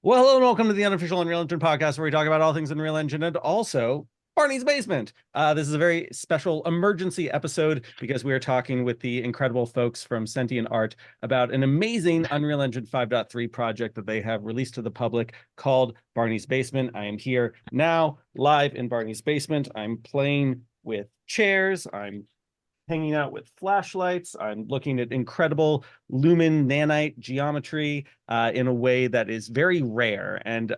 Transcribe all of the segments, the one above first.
Well, hello and welcome to the unofficial Unreal Engine podcast, where we talk about all things Unreal Engine and also Barney's Basement. This is a very special emergency episode because we are talking with the incredible folks from Sentient Art about an amazing Unreal Engine 5.3 project that they have released to the public called Barney's Basement. I am here now, live in Barney's Basement. I'm playing with chairs. I'm hanging out with flashlights. I'm looking at incredible Lumen nanite geometry in a way that is very rare. And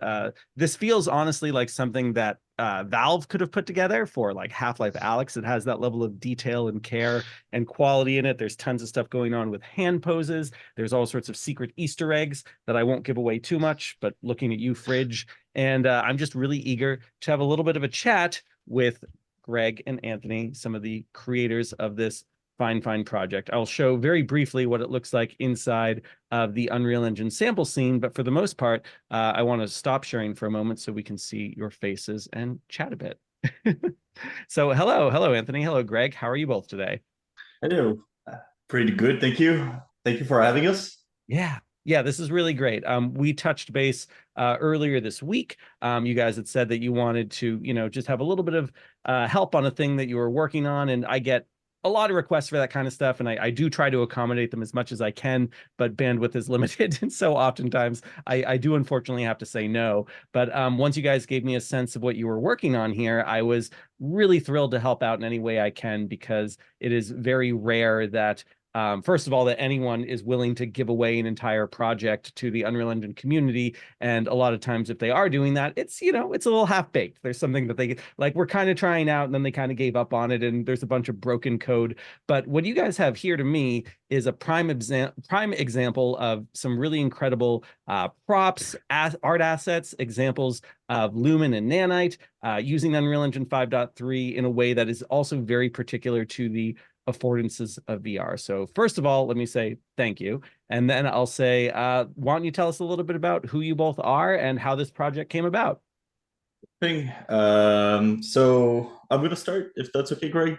this feels honestly like something that Valve could have put together for like Half-Life Alyx. It has that level of detail and care and quality in it. There's tons of stuff going on with hand poses. There's all sorts of secret Easter eggs that I won't give away too much, but looking at you, Fridge. And I'm just really eager to have a little bit of a chat with Greg and Anthony, some of the creators of this fine project. I'll show very briefly what it looks like inside of the Unreal Engine sample scene, but for the most part, I want to stop sharing for a moment so we can see your faces and chat a bit. So hello, Anthony. Hello, Greg. How are you both today? Hello. Pretty good, thank you. Thank you for having us. Yeah, this is really great. We touched base earlier this week. You guys had said that you wanted to, just have a little bit of help on a thing that you were working on, and I get a lot of requests for that kind of stuff, and I do try to accommodate them as much as I can, but bandwidth is limited, and so oftentimes I do unfortunately have to say no. But once you guys gave me a sense of what you were working on here, I was really thrilled to help out in any way I can because it is very rare that first of all, that anyone is willing to give away an entire project to the Unreal Engine community. And a lot of times, if they are doing that, it's a little half baked. There's something that they like, we're kind of trying out, and then they kind of gave up on it, and there's a bunch of broken code. But what you guys have here to me is a prime example of some really incredible props, art assets, examples of Lumen and Nanite using Unreal Engine 5.3 in a way that is also very particular to the affordances of VR. So first of all, let me say thank you. And then I'll say, why don't you tell us a little bit about who you both are and how this project came about? So I'm gonna start if that's okay, Greg.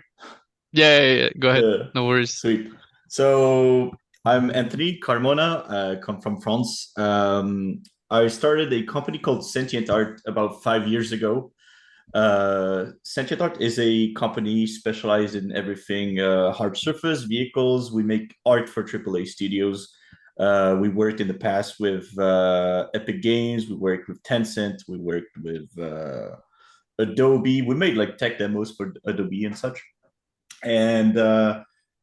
Yeah. Go ahead. Yeah, No worries. sweet. So I'm Anthony Carmona. I come from France. I started a company called Sentient Art about 5 years ago. Sentient Art is a company specialized in everything hard surface, vehicles. We make art for AAA studios. We worked in the past with Epic Games. We worked with Tencent. We worked with Adobe. We made like tech demos for Adobe and such. And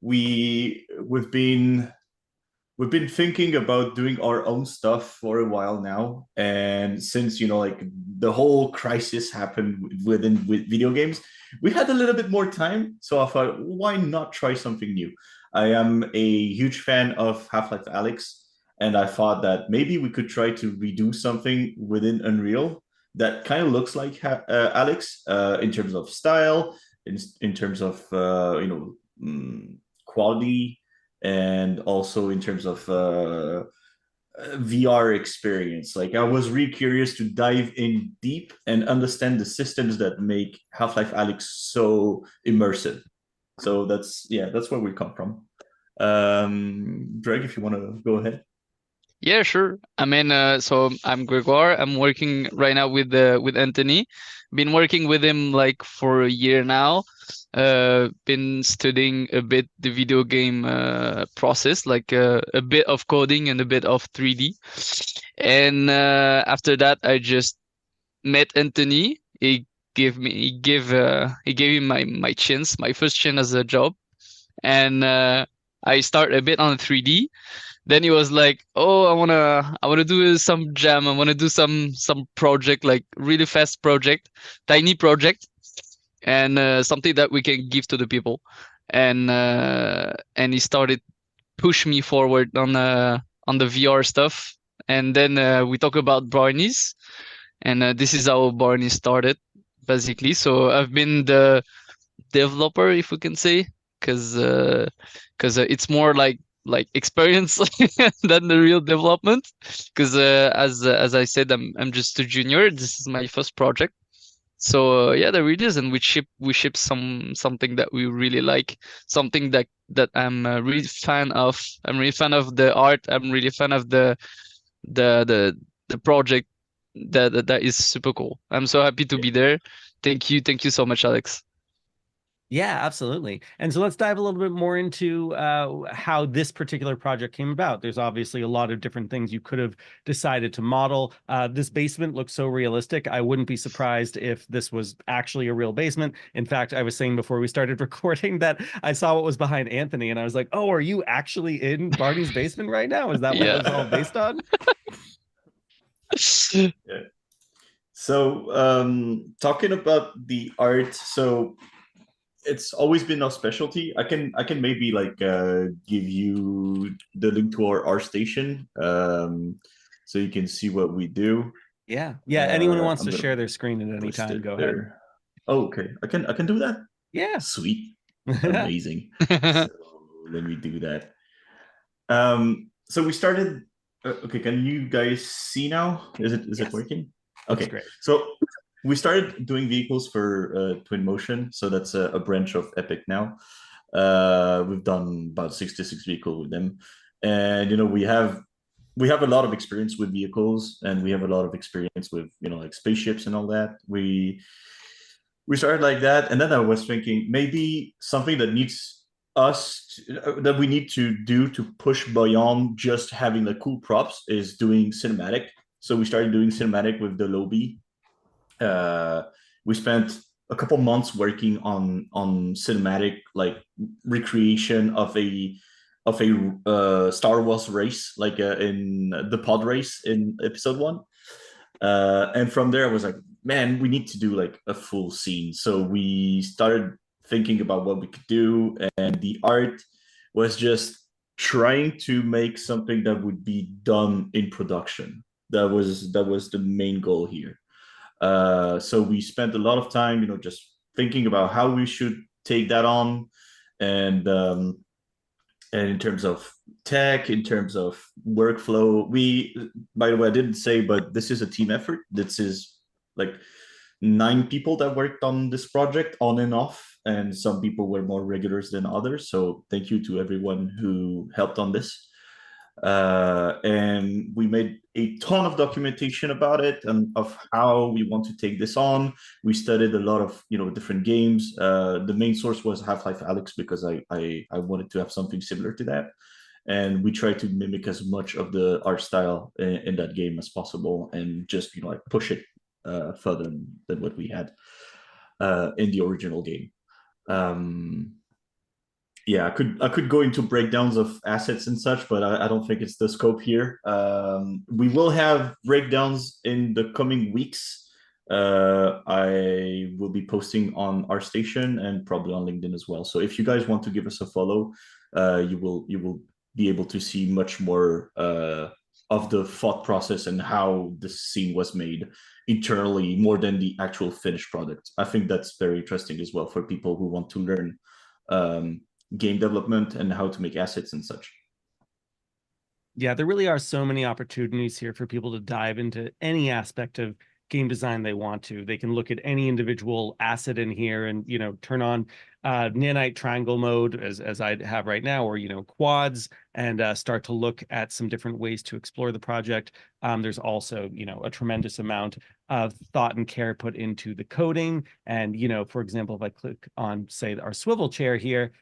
we've been thinking about doing our own stuff for a while now. And since like the whole crisis happened with video games, we had a little bit more time. So I thought, why not try something new? I am a huge fan of Half-Life Alyx, and I thought that maybe we could try to redo something within Unreal that kind of looks like Alyx in terms of style, in terms of quality, and also in terms of VR experience. Like I was really curious to dive in deep and understand the systems that make Half-Life Alyx so immersive. So that's where we come from. Greg, if you want to go ahead. Yeah, sure. I mean, so I'm Gregoire. I'm working right now with Anthony. Been working with him like for a year now. Been studying a bit the video game process, like a bit of coding and a bit of 3D. And after that, I just met Anthony. He gave me my chance, my first chance as a job, and I start a bit on 3D. Then he was like, "Oh, I wanna do some jam. I wanna do some project, like really fast project, tiny project, and something that we can give to the people." And he started push me forward on the VR stuff. And then we talk about Barney's, and this is how Barney started, basically. So I've been the developer, if we can say, because it's more like experience than the real development. Because as I said, I'm just a junior. This is my first project. So yeah, there it is, and we ship something that we really like, something that I'm really fan of. I'm really fan of the art. I'm really fan of the the project that is super cool. I'm so happy to be there. Thank you so much, Alex. Yeah, absolutely. And so let's dive a little bit more into how this particular project came about. There's obviously a lot of different things you could have decided to model. This basement looks so realistic. I wouldn't be surprised if this was actually a real basement. In fact, I was saying before we started recording that I saw what was behind Anthony and I was like, oh, are you actually in Barney's basement right now? Is that what it Yeah. was all based on? Yeah. So talking about the art, so it's always been our specialty. I can maybe like give you the link to our station, so you can see what we do. Yeah. Anyone who wants I'm to gonna share their screen at any list time, it go ahead. there. Oh, okay. I can do that. Yeah. Sweet. Amazing. So let me do that. So we started. Okay, can you guys see now? Is it Yes. working? Looks Okay. great. So we started doing vehicles for Twinmotion. So that's a branch of Epic now. We've done about 66 vehicles with them, and we have a lot of experience with vehicles, and we have a lot of experience with like spaceships and all that. We started like that, and then I was thinking maybe something that that we need to do to push beyond just having the cool props is doing cinematic. So we started doing cinematic with the lobby. We spent a couple months working on cinematic, like recreation of a Star Wars race, like in the pod race in episode 1. And from there I was like, man, we need to do like a full scene. So we started thinking about what we could do, and the art was just trying to make something that would be done in production. That was the main goal here. So we spent a lot of time, just thinking about how we should take that on, and in terms of tech, in terms of workflow. By the way, I didn't say, but this is a team effort. This is like 9 people that worked on this project on and off, and some people were more regulars than others. So thank you to everyone who helped on this. And we made a ton of documentation about it and of how we want to take this on. We studied a lot of different games. The main source was Half-Life Alyx, because I wanted to have something similar to that, and we tried to mimic as much of the art style in that game as possible, and just like push it further than what we had in the original game. Yeah, I could go into breakdowns of assets and such, but I don't think it's the scope here. We will have breakdowns in the coming weeks. I will be posting on our station and probably on LinkedIn as well. So if you guys want to give us a follow, you will be able to see much more of the thought process and how the scene was made internally, more than the actual finished product. I think that's very interesting as well for people who want to learn game development and how to make assets and such. Yeah, there really are so many opportunities here for people to dive into any aspect of game design they want to. They can look at any individual asset in here and turn on nanite triangle mode as I have right now, or quads, and start to look at some different ways to explore the project. There's also a tremendous amount of thought and care put into the coding. And for example, if I click on, say, our swivel chair here,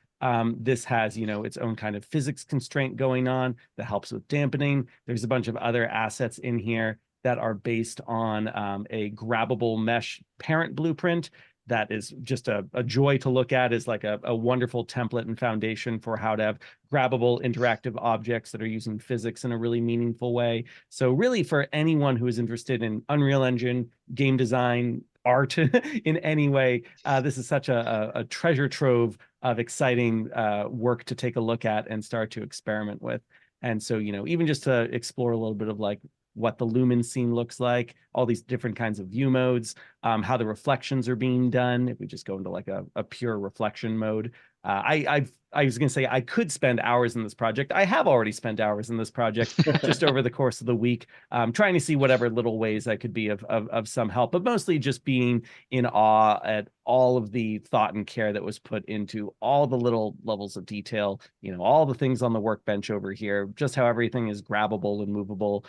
this has its own kind of physics constraint going on that helps with dampening. There's a bunch of other assets in here that are based on a grabbable mesh parent blueprint that is just a joy to look at. Is like a wonderful template and foundation for how to have grabbable interactive objects that are using physics in a really meaningful way. So really, for anyone who is interested in Unreal Engine, game design, art in any way, this is such a treasure trove of exciting work to take a look at and start to experiment with. And so, even just to explore a little bit of like what the Lumen scene looks like, all these different kinds of view modes, how the reflections are being done. If we just go into like a pure reflection mode, I was going to say I could spend hours in this project. I have already spent hours in this project just over the course of the week, trying to see whatever little ways I could be of some help, but mostly just being in awe at all of the thought and care that was put into all the little levels of detail, all the things on the workbench over here, just how everything is grabbable and movable.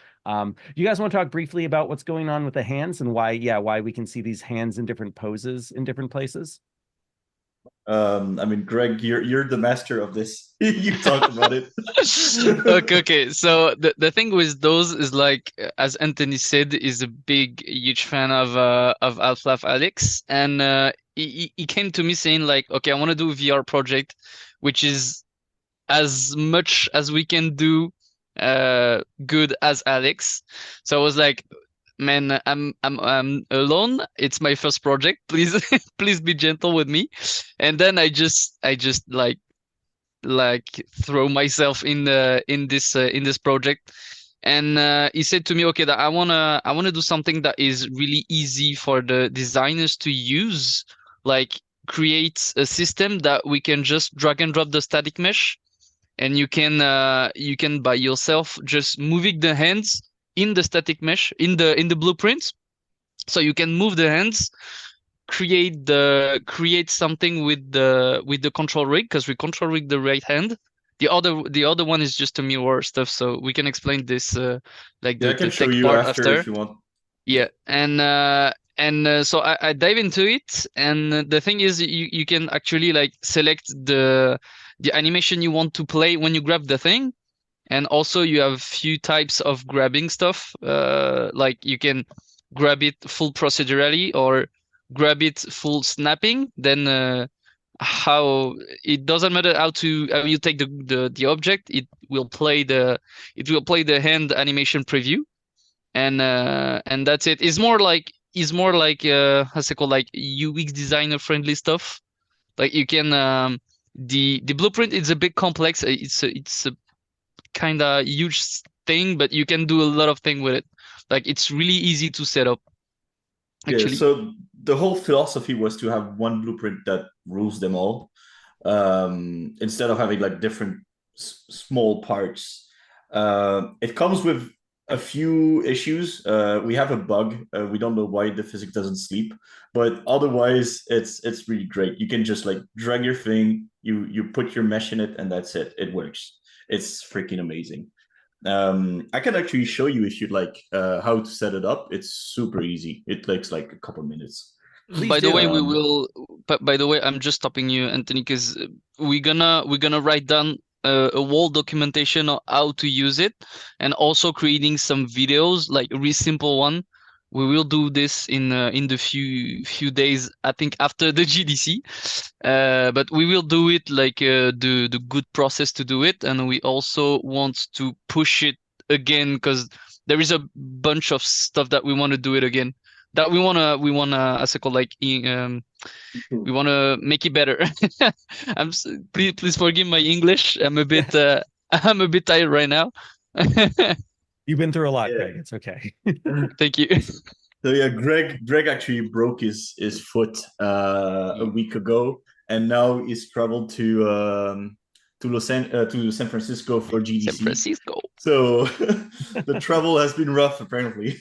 You guys want to talk briefly about what's going on with the hands and why we can see these hands in different poses in different places? I mean, Greg, you're the master of this. You talked about it. Okay. So the thing with those is like, as Anthony said, is a huge fan of Half-Life Alyx, and he came to me saying like, okay, I want to do a VR project, which is as much as we can do good as Alyx. So I was like, man, I'm alone. It's my first project. Please please be gentle with me. And then I just like throw myself in this project. And he said to me, okay, that I wanna do something that is really easy for the designers to use, like create a system that we can just drag and drop the static mesh, and you can by yourself just moving the hands in the static mesh in the blueprint, so you can move the hands, create something with the control rig, because we control rig the right hand. The other one is just a mirror stuff, so we can explain this like Yeah, I the can show tech you part after if you want. yeah. And so I dive into it, and the thing is, you can actually like select the animation you want to play when you grab the thing. And also you have few types of grabbing stuff. Like you can grab it full procedurally or grab it full snapping. Then how it doesn't matter how you take the object, it will play the hand animation preview, and that's it. It's more like how's it called, like UX designer friendly stuff. Like you can the blueprint is a bit complex. It's a kind of huge thing, but you can do a lot of things with it. Like it's really easy to set up, Yeah, actually. so the whole philosophy was to have one blueprint that rules them all, instead of having like different small parts. It comes with a few issues. We have a bug. We don't know why the physics doesn't sleep, but otherwise it's really great. You can just like drag your thing, you put your mesh in it, and that's it. It works. It's freaking amazing. I can actually show you if you'd like how to set it up. It's super easy. It takes like a couple minutes. Please By the do. way, but by the way, I'm just stopping you, Anthony, because we're gonna write down a whole documentation on how to use it, and also creating some videos, like a really simple one. We will do this in the few days, I think, after the GDC. But we will do it like the good process to do it, and we also want to push it again, because there is a bunch of stuff that we want to do it again. That we wanna as I call, like we wanna make it better. Please forgive my English. I'm a bit tired right now. You've been through a lot, Yeah. Greg. It's okay. Thank you. So yeah, Greg actually broke his foot a week ago, and now he's traveled to San Francisco for GDC. San Francisco. So the travel has been rough, apparently.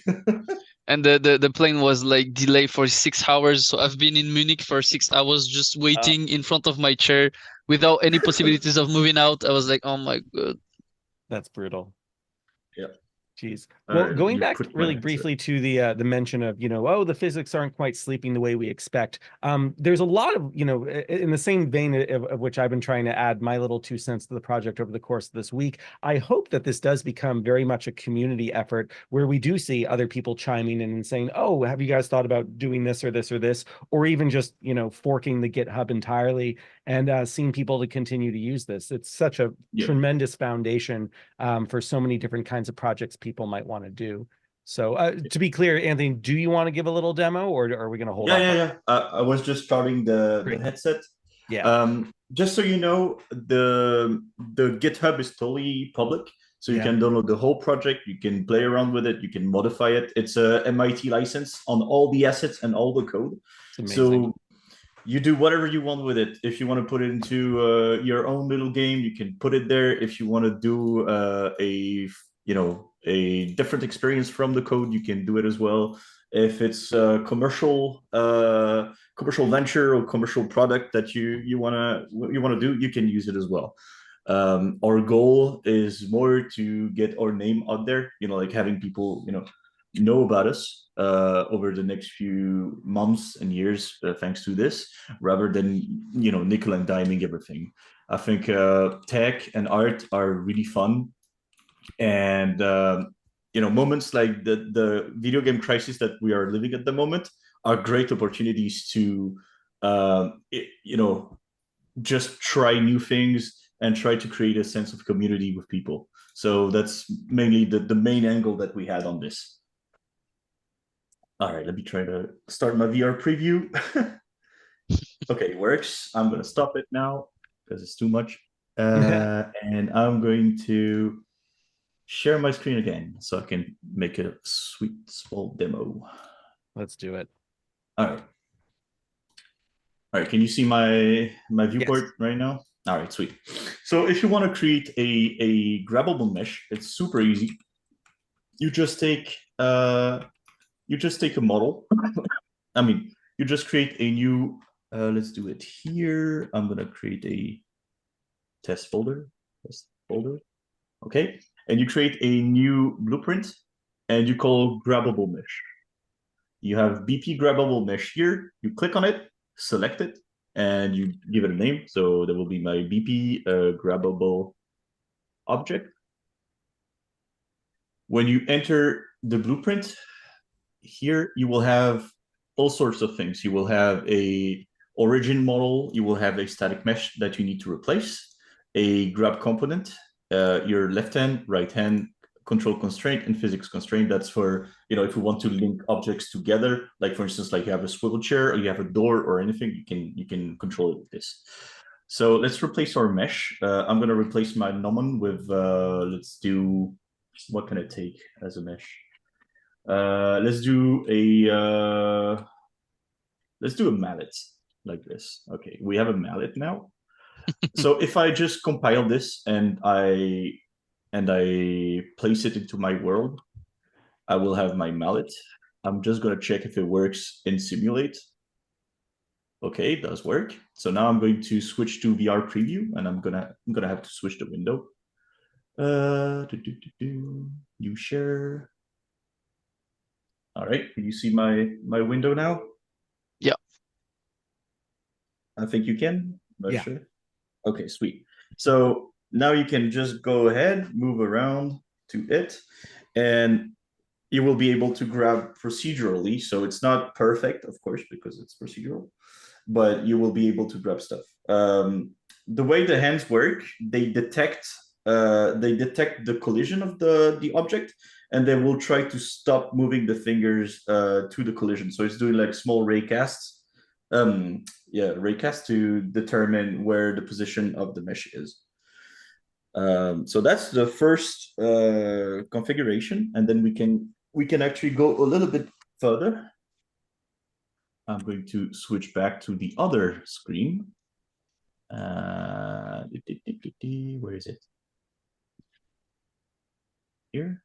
And the plane was like delayed for 6 hours. So I've been in Munich for 6 hours, just waiting in front of my chair without any possibilities of moving out. I was like, oh my god. That's brutal. Yep. Jeez. Well, going you back put my really headset. briefly to the mention of, the physics aren't quite sleeping the way we expect. There's a lot of, in the same vein of which I've been trying to add my little 2 cents to the project over the course of this week. I hope that this does become very much a community effort where we do see other people chiming in and saying, oh, have you guys thought about doing this or this or this, or even just, forking the GitHub entirely and seeing people to continue to use this. It's such a tremendous foundation for so many different kinds of projects people might want to do. So to be clear, Anthony, do you want to give a little demo, or are we going to hold on? Yeah. I was just starting the headset. Yeah. Just so you know, the GitHub is totally public, so you can download the whole project. You can play around with it. You can modify it. It's a MIT license on all the assets and all the code. So you do whatever you want with it. If you want to put it into your own little game, you can put it there. If you want to do a different experience from the code, you can do it as well. If it's a commercial venture or commercial product that you wanna do, you can use it as well. Our goal is more to get our name out there, like having people know about us over the next few months and years, thanks to this, rather than nickel and diming everything. I think tech and art are really fun, and moments like the video game crisis that we are living at the moment are great opportunities to just try new things and try to create a sense of community with people. So that's mainly the main angle that we had on this. All right, let me try to start my VR preview. Okay, it works. I'm going to stop it now because it's too much. And I'm going to share my screen again so I can make a sweet small demo. Let's do it. All right. All right, can you see my viewport Yes. right now? All right, sweet. So if you want to create a grabbable mesh, it's super easy. You just take a model. I mean, you just create a new, let's do it here. I'm gonna create a test folder. Okay. And you create a new blueprint and you call grabbable mesh. You have BP grabbable mesh here. You click on it, select it, and you give it a name. So that will be my BP grabbable object. When you enter the blueprint, here you will have all sorts of things. You will have a origin model. You will have a static mesh that you need to replace, a grab component, your left hand, right hand, control constraint, and physics constraint. That's for, if you want to link objects together, like for instance, like you have a swivel chair or you have a door or anything, you can control it with this. So let's replace our mesh. I'm going to replace my Lumen with, let's do, what can I take as a mesh? Let's do a mallet like this. Okay, we have a mallet now. So if I just compile this and I place it into my world, I will have my mallet. I'm just gonna check if it works in simulate. Okay, it does work. So now I'm going to switch to VR preview, and I'm gonna have to switch the window. New share. All right, can you see my window now? Yeah. I think you can. Not Yeah. sure. Okay, sweet. So now you can just go ahead, move around to it, and you will be able to grab procedurally. So it's not perfect, of course, because it's procedural, but you will be able to grab stuff. The way the hands work, they detect the collision of the object, and they will try to stop moving the fingers to the collision. So it's doing like small raycasts. Raycast to determine where the position of the mesh is. So that's the first configuration, and then we can actually go a little bit further. I'm going to switch back to the other screen. Where is it? Here.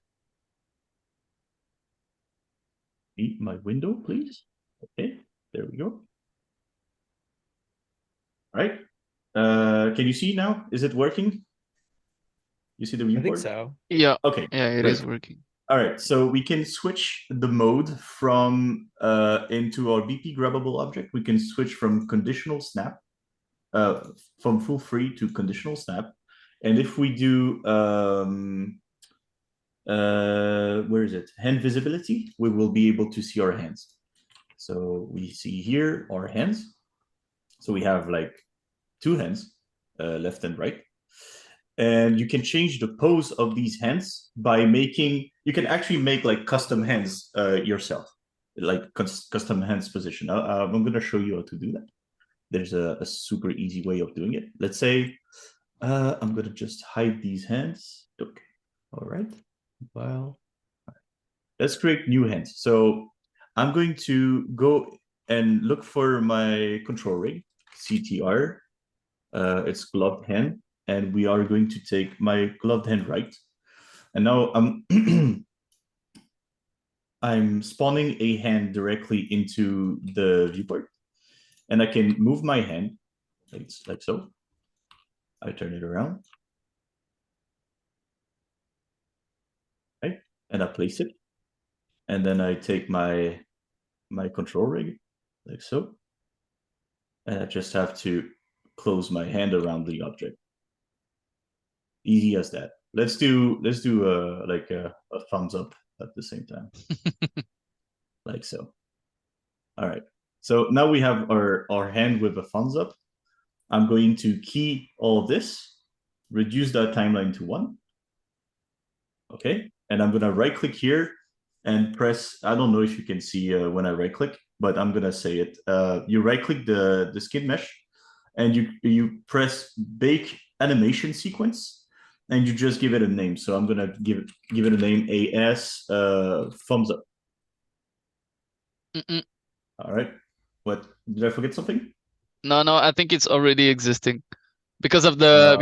Meet my window, please. Okay, there we go. All right. Can you see now? Is it working? You see the viewport? I think so. Yeah. Okay. Yeah, it is working. All right, so we can switch the mode from into our BP grabbable object. We can switch from conditional snap, from full free to conditional snap. And if we do, where is it? Hand visibility, we will be able to see our hands. So we see here our hands. So we have like two hands, left and right. And you can change the pose of these hands by making, you can actually make like custom hands yourself, like custom hands position. I'm going to show you how to do that. There's a super easy way of doing it. Let's say I'm going to just hide these hands. Okay. All right. Well, let's create new hands. So I'm going to go and look for my control rig, CTR. It's gloved hand, and we are going to take my gloved hand right. And now I'm spawning a hand directly into the viewport, and I can move my hand like so. I turn it around, okay, and I place it, and then I take my control rig like so, and I just have to close my hand around the object. Easy as that. Let's do like a thumbs up at the same time, like so. All right. So now we have our hand with a thumbs up. I'm going to key all of this, reduce that timeline to 1. Okay. And I'm going to right click here and press, I don't know if you can see when I right click, but I'm going to say it. You right click the skin mesh and you press bake animation sequence and you just give it a name. So I'm going to give it a name AS thumbs up. All right. What, did I forget something? No, I think it's already existing because of the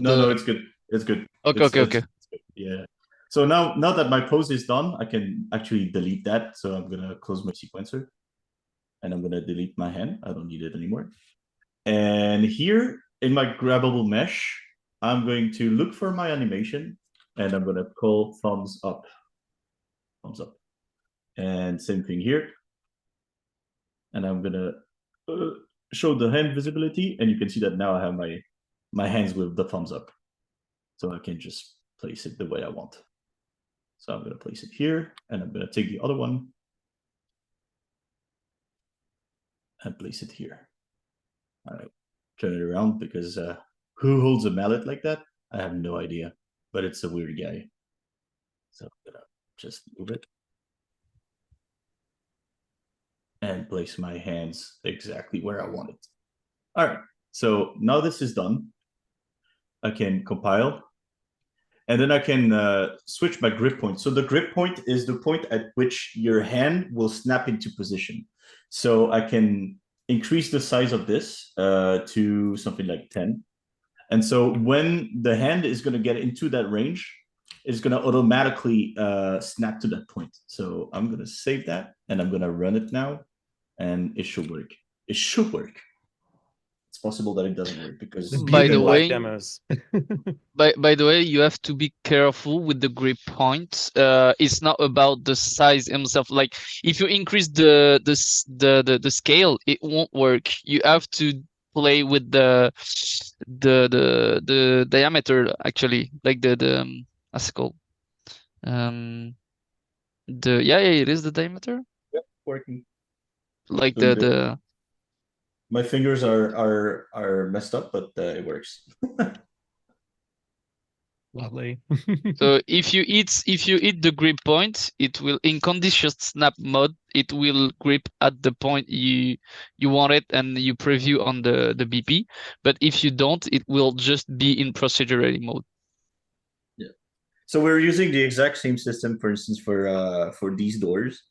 No, it's good. It's good. Okay. It's good. Yeah. So now that my pose is done, I can actually delete that. So I'm gonna close my sequencer, and I'm gonna delete my hand. I don't need it anymore. And here in my grabbable mesh, I'm going to look for my animation, and I'm gonna call thumbs up. Thumbs up. And same thing here. And I'm gonna show the hand visibility, and you can see that now I have my hands with the thumbs up. So I can just place it the way I want. So I'm going to place it here, and I'm going to take the other one and place it here. All right, turn it around because who holds a mallet like that? I have no idea, but it's a weird guy. So I'm going to just move it and place my hands exactly where I want it. All right, so now this is done. I can compile. And then I can switch my grip point. So the grip point is the point at which your hand will snap into position. So I can increase the size of this to something like 10. And so when the hand is going to get into that range, it's going to automatically snap to that point. So I'm going to save that, and I'm going to run it now, and it should work. It should work. It's possible that it doesn't work because By the way, demos. by the way, you have to be careful with the grip point. It's not about the size himself. Like if you increase the scale, it won't work. You have to play with the diameter actually, like the what's it called? It is the diameter. Yep, working. Like Doing good. the My fingers are messed up, but it works. Lovely. So if you hit the grip point, it will, in conditional snap mode, it will grip at the point you want it, and you preview on the BP. But if you don't, it will just be in procedurally mode. Yeah. So we're using the exact same system, for instance, for these doors.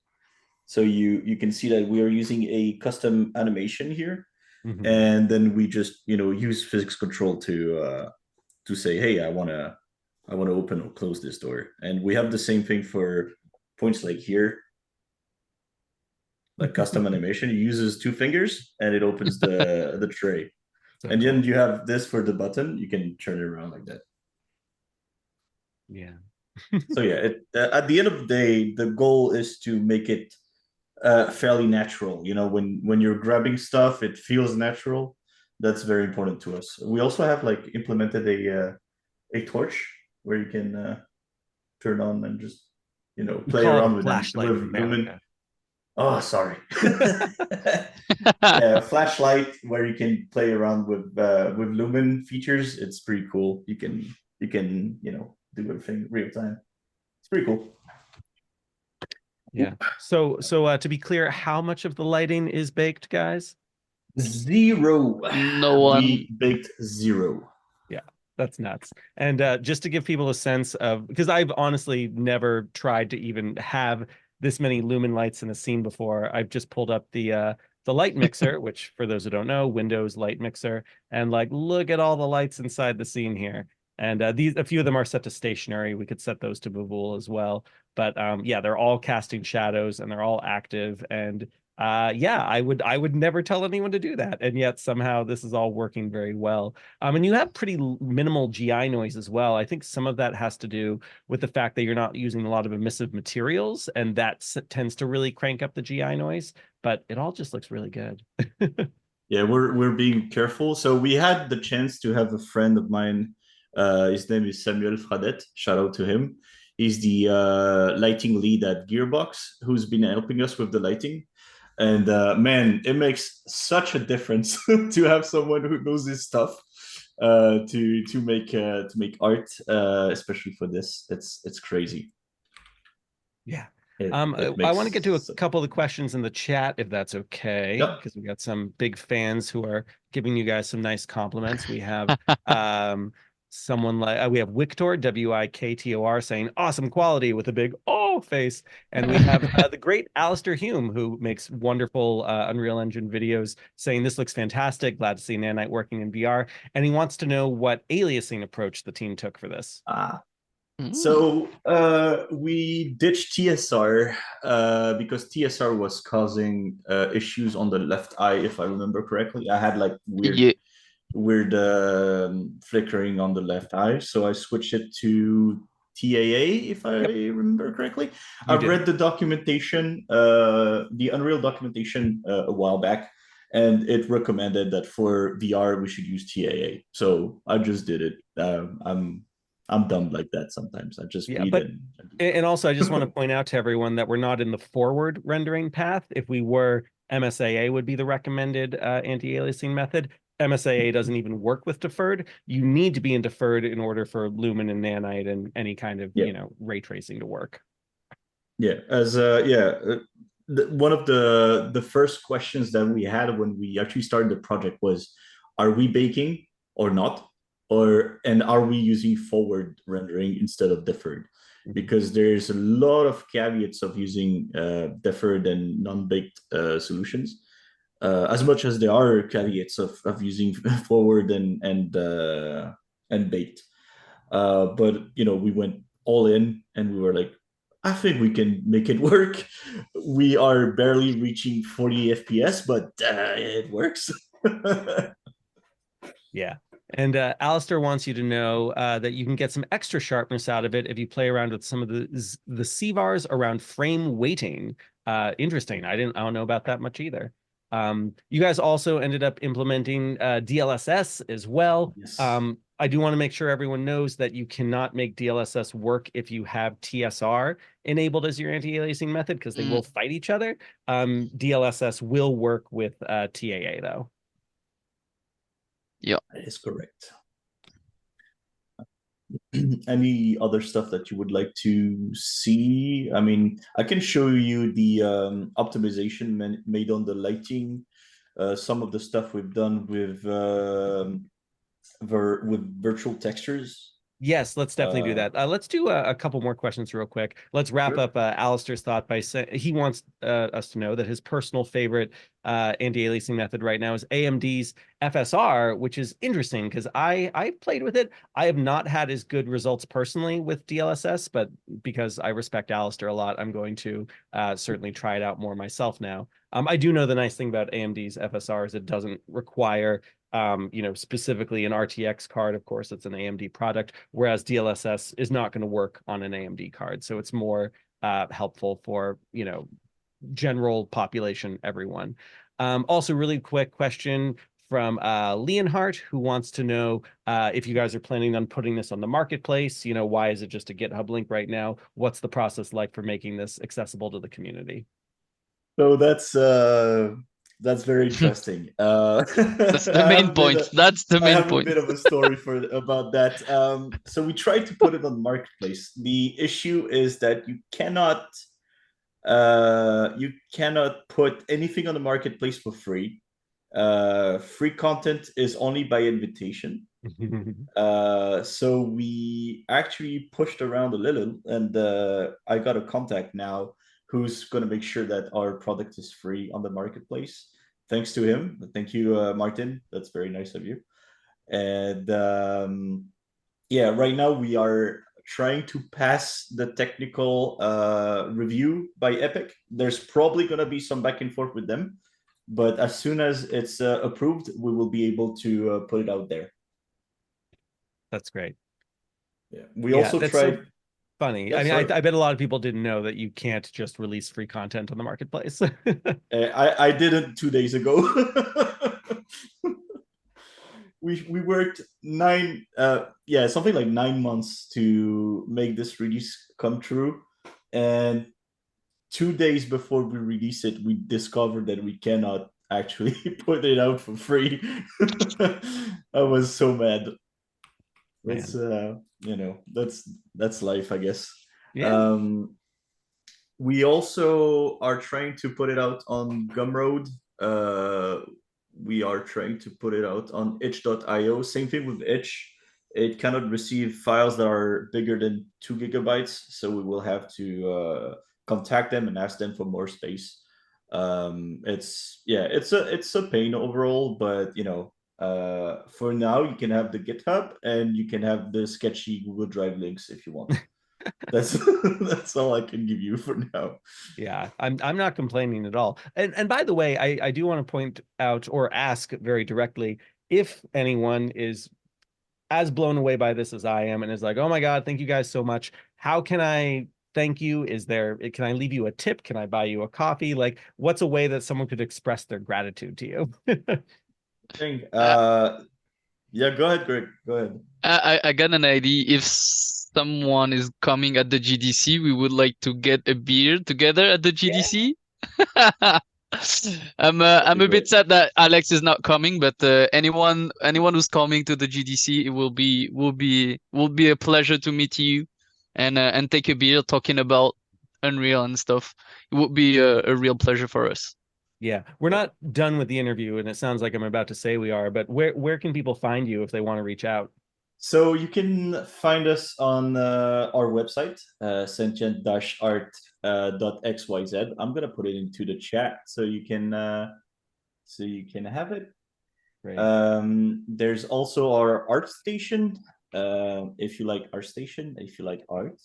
So you can see that we are using a custom animation here, and then we just use physics control to say, hey, I want to open or close this door, and we have the same thing for points like here. Like custom animation, it uses 2 fingers and it opens the tray. So and cool. Then you have this for the button. You can turn it around like that. Yeah. So yeah, at the end of the day, the goal is to make it fairly natural. When you're grabbing stuff, it feels natural. That's very important to us. We also have implemented a torch where you can turn on and just play around with Lumen. Oh, sorry. Yeah, flashlight where you can play around with Lumen features. It's pretty cool. You can do everything real time. It's pretty cool. Yeah. So to be clear, how much of the lighting is baked, guys? 0. No one. We baked 0. Yeah, that's nuts. And just to give people a sense of, because I've honestly never tried to even have this many Lumen lights in a scene before. I've just pulled up the light mixer, which for those who don't know, Windows light mixer, and like look at all the lights inside the scene here. And a few of them are set to stationary. We could set those to movable as well. But yeah, they're all casting shadows and they're all active. And yeah, I would never tell anyone to do that. And yet somehow this is all working very well. And you have pretty minimal GI noise as well. I think some of that has to do with the fact that you're not using a lot of emissive materials, and that tends to really crank up the GI noise. But it all just looks really good. Yeah, we're being careful. So we had the chance to have a friend of mine. His name is Samuel Fradet. Shout out to him. He's the lighting lead at Gearbox, who's been helping us with the lighting. And man, it makes such a difference to have someone who knows this stuff to make art, especially for this. It's crazy. Yeah. It I want to get to a makes couple of the questions in the chat, if that's okay, Yep. because we got some big fans who are giving you guys some nice compliments. We have someone like we have Victor, Wiktor, saying awesome quality with a big oh face, and we have the great Alistair Hume, who makes wonderful Unreal Engine videos, saying this looks fantastic. Glad to see Nanite working in VR, and he wants to know what aliasing approach the team took for this. So we ditched TSR because TSR was causing issues on the left eye, if I remember correctly. I had like weird flickering on the left eye, so I switched it to TAA, if I remember correctly. I've read the documentation, the Unreal documentation a while back, and it recommended that for VR we should use TAA. So I just did it. I'm dumb like that sometimes. I just read it. And also I just want to point out to everyone that we're not in the forward rendering path. If we were, MSAA would be the recommended anti-aliasing method. MSAA doesn't even work with deferred. You need to be in deferred in order for Lumen and Nanite and any kind of ray tracing to work. Yeah, one of the first questions that we had when we actually started the project was, are we baking or not? And are we using forward rendering instead of deferred? Because there's a lot of caveats of using deferred and non-baked solutions, as much as there are caveats of using forward and baked. But we went all in, and we were like, I think we can make it work. We are barely reaching 40 FPS, but it works. Yeah. And Alistair wants you to know that you can get some extra sharpness out of it if you play around with some of the CVARs around frame weighting. Interesting. I don't know about that much either. You guys also ended up implementing DLSS as well. Yes. I do want to make sure everyone knows that you cannot make DLSS work if you have TSR enabled as your anti-aliasing method, because they will fight each other. DLSS will work with TAA though. Yeah, that is correct. Any other stuff that you would like to see? I mean, I can show you the optimization made on the lighting, some of the stuff we've done with virtual textures. Yes, let's definitely do that. Let's do a couple more questions real quick. Let's wrap up Alistair's thought by saying he wants us to know that his personal favorite anti-aliasing method right now is AMD's FSR, which is interesting because I played with it. I have not had as good results personally with DLSS, but because I respect Alistair a lot, I'm going to certainly try it out more myself now. I do know the nice thing about AMD's FSR is it doesn't require specifically an RTX card. Of course, it's an AMD product, whereas DLSS is not going to work on an AMD card. So it's more helpful for, general population, everyone. Also, really quick question from Leonhardt, who wants to know if you guys are planning on putting this on the marketplace. Why is it just a GitHub link right now? What's the process like for making this accessible to the community? So that's very interesting. That's the main point. That's the main point. I have a bit of a story about that. So we tried to put it on the marketplace. The issue is that you cannot put anything on the marketplace for free. Free content is only by invitation. So we actually pushed around a little, and I got a contact now who's going to make sure that our product is free on the marketplace. Thanks to him. Thank you, Martin. That's very nice of you. And yeah, right now we are trying to pass the technical review by Epic. There's probably going to be some back and forth with them, but as soon as it's approved, we will be able to put it out there. That's great. Yeah, we also that's tried. So funny. Yeah, I mean, sorry. I bet a lot of people didn't know that you can't just release free content on the marketplace. I did it 2 days ago. we worked something like 9 months to make this release come true, and 2 days before we release it, we discovered that we cannot actually put it out for free. I was so mad. It's that's life, I guess. Yeah. We also are trying to put it out on Gumroad. We are trying to put it out on itch.io. Same thing with itch. It cannot receive files that are bigger than 2 gigabytes, so we will have to contact them and ask them for more space. It's a pain overall, but for now you can have the GitHub and you can have the sketchy Google Drive links if you want. That's all I can give you for now. Yeah, I'm not complaining at all. And by the way, I do want to point out or ask very directly if anyone is as blown away by this as I am and is like, oh my God, thank you guys so much. How can I thank you? Can I leave you a tip? Can I buy you a coffee? Like, what's a way that someone could express their gratitude to you? Yeah, go ahead, Greg. Go ahead. I got an idea. If someone is coming at the GDC, we would like to get a beer together at the GDC. Yeah. I'm a bit sad that Alex is not coming, but anyone who's coming to the GDC, it will be a pleasure to meet you and take a beer talking about Unreal and stuff. It would be a real pleasure for us. Yeah, we're not done with the interview, and it sounds like I'm about to say we are, but where can people find you if they want to reach out? So you can find us on our website, sentient-art.xyz. I'm gonna put it into the chat so you can have it. Great. There's also our art station. If you like our station, if you like art,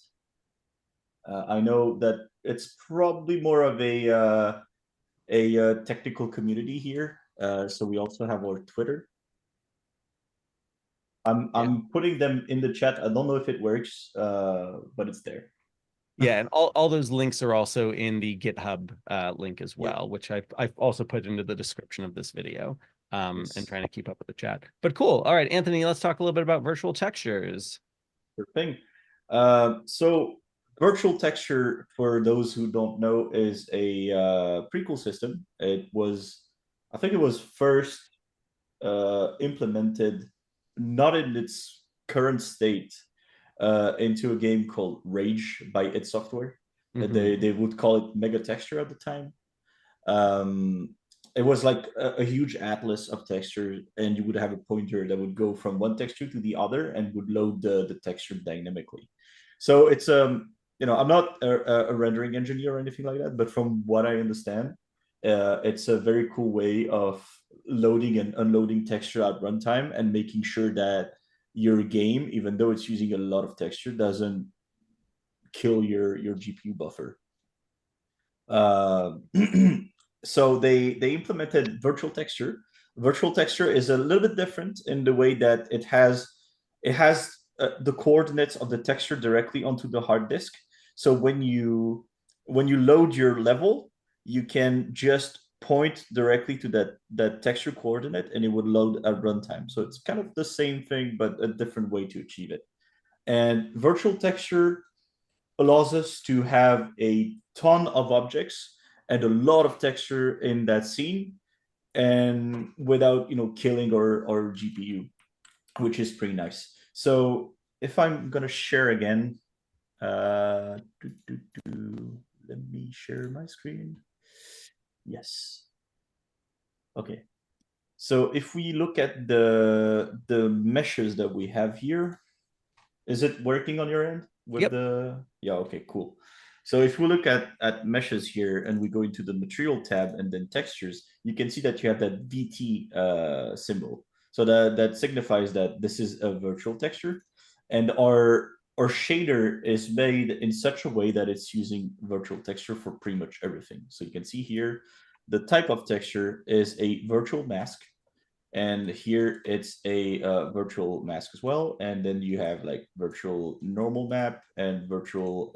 I know that it's probably more of a technical community here. So we also have our Twitter. I'm putting them in the chat. I don't know if it works, but it's there. Yeah, and all those links are also in the GitHub link as well, which I've also put into the description of this video. And trying to keep up with the chat. But cool. All right, Anthony, let's talk a little bit about virtual textures. Sure thing. So virtual texture, for those who don't know, is a pretty cool system. I think it was first implemented, not in its current state, into a game called Rage by id Software. They would call it Mega Texture at the time. It was like a huge atlas of texture, and you would have a pointer that would go from one texture to the other and would load the texture dynamically. So it's I'm not a rendering engineer or anything like that, but from what I understand, it's a very cool way of loading and unloading texture at runtime and making sure that your game, even though it's using a lot of texture, doesn't kill your GPU buffer. So they implemented virtual texture. Virtual texture is a little bit different in the way that it has the coordinates of the texture directly onto the hard disk. So when you load your level, you can just point directly to that texture coordinate, and it would load at runtime. So it's kind of the same thing, but a different way to achieve it. And virtual texture allows us to have a ton of objects and a lot of texture in that scene, and without killing our GPU, which is pretty nice. So if I'm gonna share again, let me share my screen. Yes. Okay. So if we look at the meshes that we have here, is it working on your end with the? Yeah. Okay. Cool. So if we look at meshes here and we go into the material tab and then textures, you can see that you have that VT symbol. So that signifies that this is a virtual texture. And our shader is made in such a way that it's using virtual texture for pretty much everything. So you can see here, the type of texture is a virtual mask. And here it's a virtual mask as well. And then you have like virtual normal map and virtual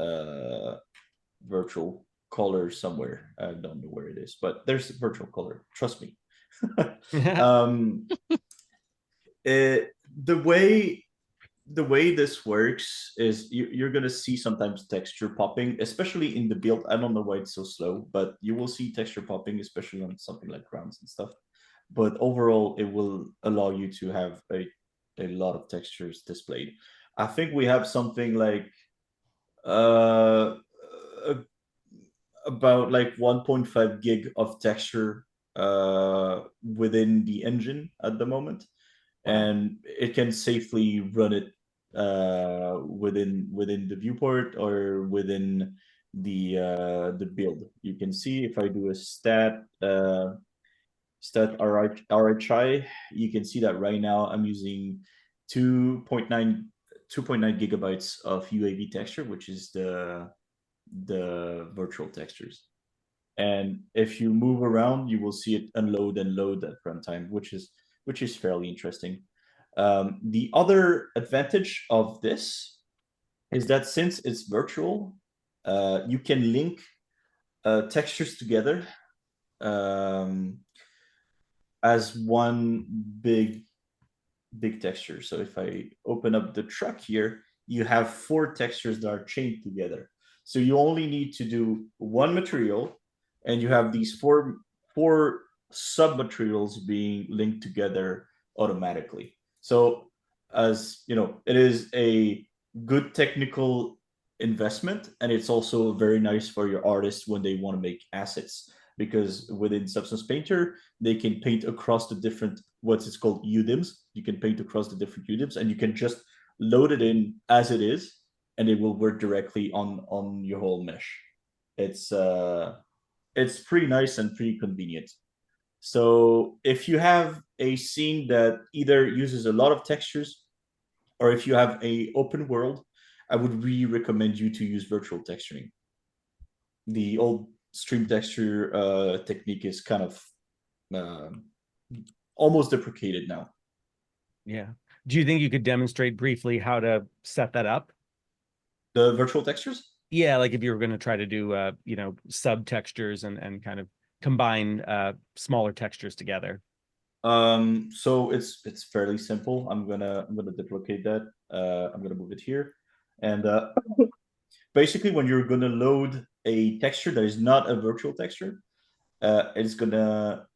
color somewhere. I don't know where it is, but there's a virtual color. Trust me. um, the way this works is you're gonna see sometimes texture popping, especially in the build. I don't know why it's so slow, but you will see texture popping, especially on something like grounds and stuff. But overall, it will allow you to have a lot of textures displayed. I think we have something like uh about like 1.5 gig of texture within the engine at the moment. Wow. And it can safely run it within the viewport or within the build. You can see if I do a stat RHI, you can see that right now I'm using 2.9 gigabytes of UAV texture, which is the virtual textures. And if you move around, you will see it unload and load at runtime, which is fairly interesting. The other advantage of this is that since it's virtual, you can link textures together as one big texture. So if I open up the truck here, you have 4 textures that are chained together. So you only need to do one material, and you have these four sub materials being linked together automatically. So as you know, it is a good technical investment, and it's also very nice for your artists when they want to make assets, because within Substance Painter they can paint across the different what's it's called UDIMs. You can paint across the different UDIMs, and you can just load it in as it is, and it will work directly on your whole mesh. It's pretty nice and pretty convenient. So if you have a scene that either uses a lot of textures, or if you have a open world, I would really recommend you to use virtual texturing. The old stream texture technique is kind of almost deprecated now. Yeah. Do you think you could demonstrate briefly how to set that up? The virtual textures? Yeah, like if you were going to try to do sub textures and kind of combine smaller textures together. So it's fairly simple. I'm gonna duplicate that. I'm gonna move it here. And basically when you're gonna load a texture that is not a virtual texture, it's gonna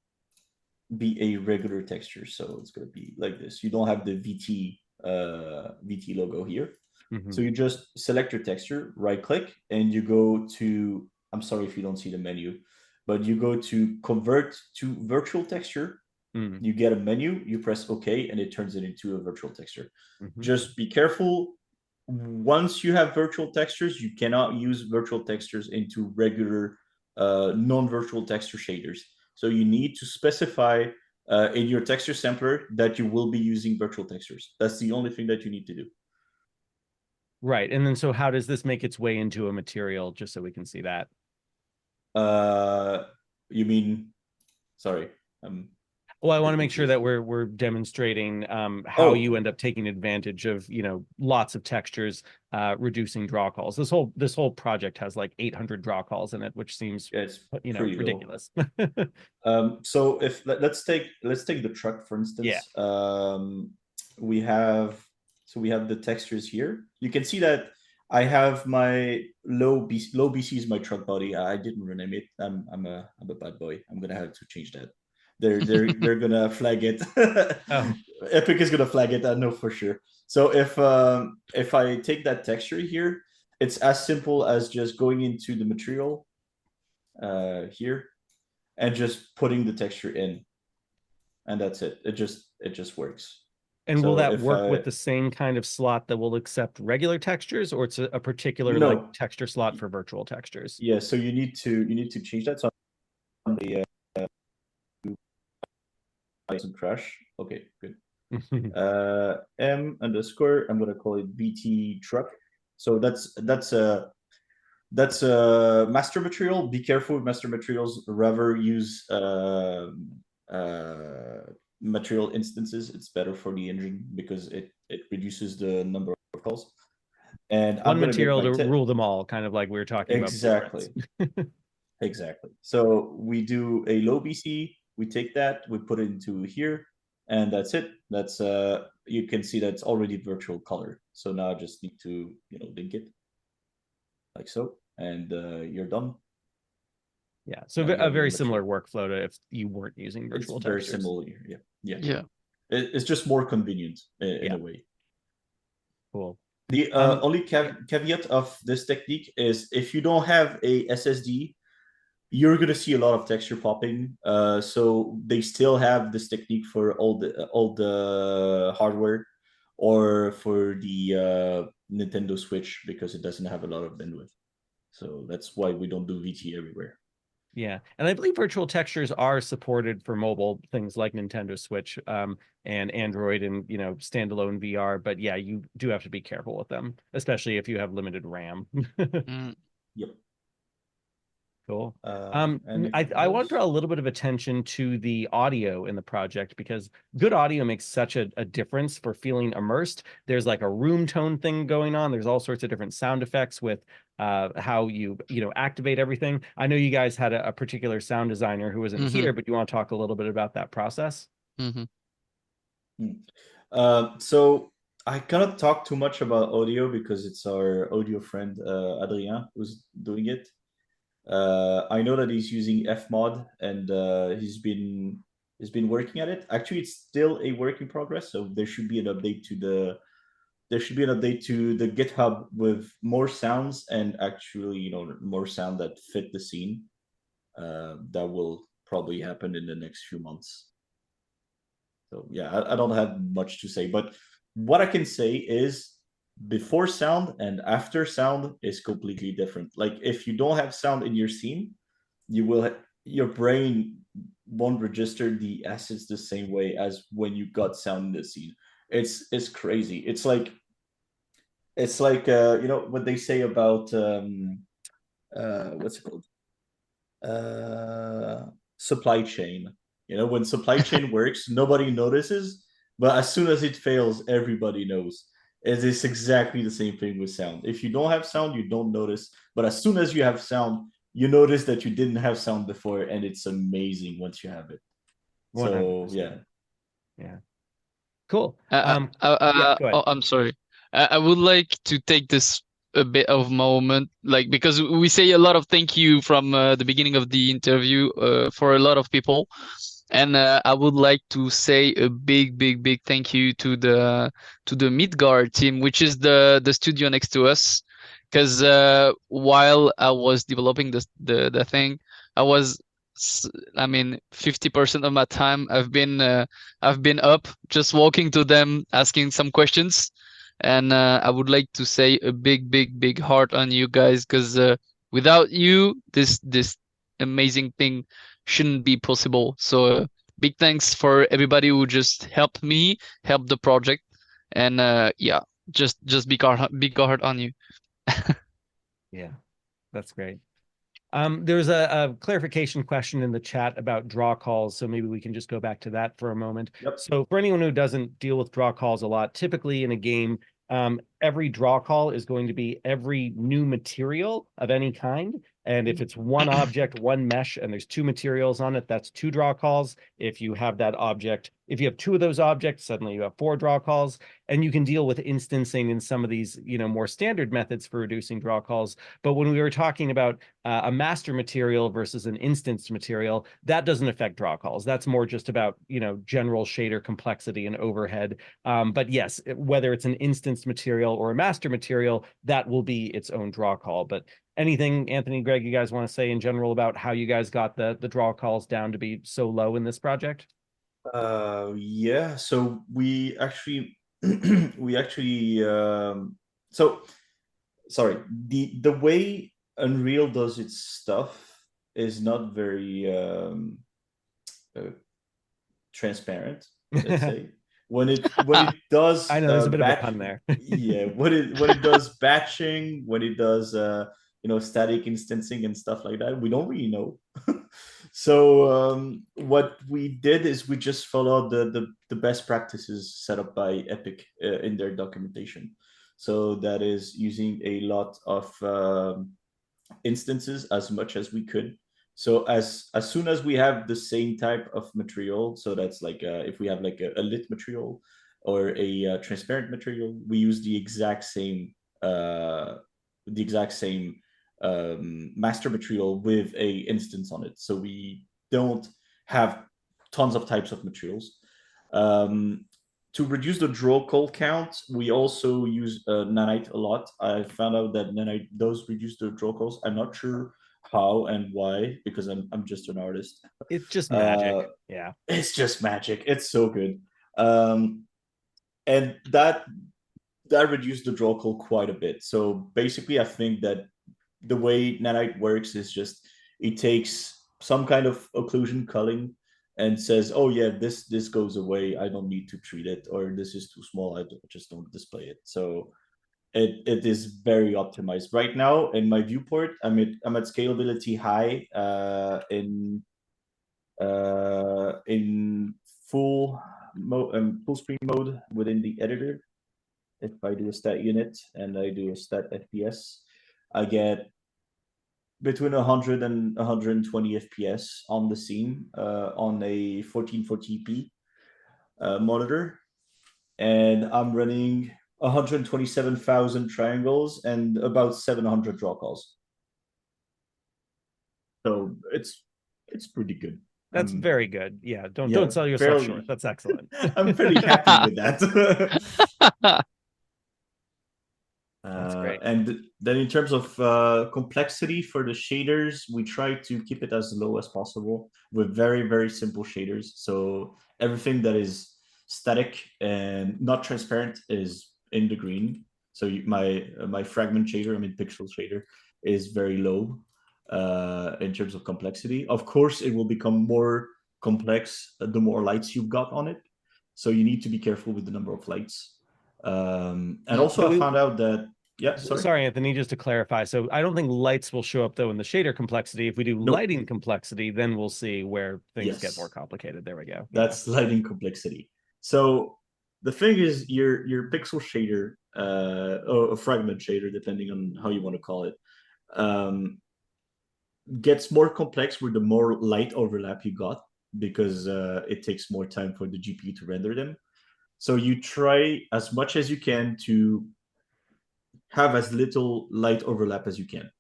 be a regular texture. So it's gonna be like this. You don't have the VT logo here. Mhm. So you just select your texture, right click, and you go to, I'm sorry if you don't see the menu, but you go to convert to virtual texture. Mm. You get a menu, you press OK, and it turns it into a virtual texture. Mhm. Just be careful. Once you have virtual textures, you cannot use virtual textures into regular non-virtual texture shaders. So you need to specify in your texture sampler that you will be using virtual textures. That's the only thing that you need to do. Right. And then so how does this make its way into a material, just so we can see that? You mean, sorry. Well, I want to make sure that we're demonstrating how you end up taking advantage of, lots of textures, reducing draw calls. This whole project has like 800 draw calls in it, which seems ridiculous. So if let's take the truck for instance. Yeah. We have the textures here. You can see that I have my low BC is my truck body. I didn't rename it. I'm a bad boy. I'm gonna have to change that. They're gonna flag it. Oh. Epic is gonna flag it. I know for sure. So if I take that texture here, it's as simple as just going into the material here and just putting the texture in, and that's it. It just works. And will So that if work with the same kind of slot that will accept regular textures, or it's a particular No. like texture slot for virtual textures? Yeah, so you need to change that. So on the some crash. Okay, good. M underscore, I'm gonna call it VT truck. So that's a master material. Be careful with master materials. Rather use material instances. It's better for the engine because it reduces the number of calls. And One I'm gonna get material my to tip. rule them all, kind of like we were talking about Exactly. Exactly. So we do a low BC, we take that, we put it into here, and that's it. That's you can see that's already virtual color. So now I just need to, link it like so, and you're done. Yeah, so Now you a have your very similar material. workflow to if you weren't using It's virtual very textures. similar. Yeah. Yeah. Yeah. It's just more convenient in Yeah. a way. Cool. The only caveat of this technique is if you don't have a SSD, you're gonna see a lot of texture popping. So they still have this technique for all the hardware, or for the Nintendo Switch because it doesn't have a lot of bandwidth. So that's why we don't do VT everywhere. Yeah, and I believe virtual textures are supported for mobile things like Nintendo Switch and Android and standalone VR. But yeah, you do have to be careful with them, especially if you have limited RAM. Yep. Cool. Anything I want else? to draw a little bit of attention to the audio in the project because good audio makes such a difference for feeling immersed. There's like a room tone thing going on. There's all sorts of different sound effects with how you activate everything. I know you guys had a particular sound designer who wasn't here, but you want to talk a little bit about that process? So I cannot talk too much about audio because it's our audio friend Adrien who's doing it. I know that he's using Fmod, and he's been working at it. Actually, it's still a work in progress, so there should be an update to the GitHub with more sounds and actually more sound that fit the scene. That will probably happen in the next few months. So yeah, I don't have much to say, but what I can say is before sound and after sound is completely different. Like if you don't have sound in your scene, your brain won't register the assets the same way as when you got sound in the scene. It's crazy. It's like what they say about what's it called, supply chain. When supply chain works, nobody notices, but as soon as it fails, everybody knows. It is exactly the same thing with sound. If you don't have sound, you don't notice, but as soon as you have sound, you notice that you didn't have sound before, and it's amazing once you have it. 100%. So Yeah. Cool. Yeah, go ahead. I'm sorry. I would like to take this a bit of moment, like because we say a lot of thank you from the beginning of the interview for a lot of people, and I would like to say a big, big, big thank you to the Midgard team, which is the studio next to us, because while I was developing the thing, I was I mean 50% of my time I've been up just walking to them asking some questions, and I would like to say a big, big, big heart on you guys, because without you this amazing thing shouldn't be possible. So big thanks for everybody who just helped me help the project, and yeah, just big heart on you. Yeah, that's great. There's a clarification question in the chat about draw calls, so maybe we can just go back to that for a moment. Yep. So for anyone who doesn't deal with draw calls a lot, typically in a game, every draw call is going to be every new material of any kind. And if it's one object, one mesh, and there's two materials on it, that's two draw calls. If you have that object, if you have two of those objects, suddenly you have four draw calls. And you can deal with instancing in some of these, more standard methods for reducing draw calls. But when we were talking about a master material versus an instance material, that doesn't affect draw calls. That's more just about, general shader complexity and overhead. But yes, whether it's an instance material or a master material, that will be its own draw call. But anything, Anthony, Greg, you guys want to say in general about how you guys got the draw calls down to be so low in this project? Yeah, so we actually we actually so sorry, the way Unreal does its stuff is not very uh, transparent, let's say. When it does I know there's a bit of a batch, pun there. yeah, when it does batching, when it does static instancing and stuff like that, we don't really know. So what we did is we just followed the best practices set up by Epic in their documentation. So that is using a lot of instances as much as we could. So as soon as we have the same type of material, so that's like if we have like a lit material or a transparent material, we use the exact same master material with a instance on it. So we don't have tons of types of materials. Um, to reduce the draw call count, we also use Nanite a lot. I found out that Nanite does reduce the draw calls. I'm not sure how and why because I'm just an artist. It's just magic. Yeah. It's just magic. It's so good. And that reduced the draw call quite a bit. So basically, I think that the way Nanite works is just it takes some kind of occlusion culling and says, "Oh yeah, this goes away. I don't need to treat it, or this is too small. I just don't display it." So it is very optimized right now. In my viewport, I'm at scalability high in full screen mode within the editor. If I do a stat unit and I do a stat FPS, I get between 100 and 120 FPS on the scene on a 1440p monitor. And I'm running 127,000 triangles and about 700 draw calls. So it's pretty good. That's very good. Yeah. Don't Yeah, sell yourself short. That's excellent. I'm pretty happy with that. That's great. And then in terms of complexity for the shaders, we try to keep it as low as possible with very, very simple shaders. So everything that is static and not transparent is in the green. So my fragment shader, pixel shader, is very low in terms of complexity. Of course, it will become more complex the more lights you've got on it. So you need to be careful with the number of lights. And also, I found out that sorry, Anthony, just to clarify. So I don't think lights will show up though in the shader complexity. If we do lighting complexity, then we'll see where things get more complicated. There we go. That's lighting complexity. So the thing is, your pixel shader, or a fragment shader, depending on how you want to call it, gets more complex with the more light overlap you got because it takes more time for the GPU to render them. So you try as much as you can to have as little light overlap as you can.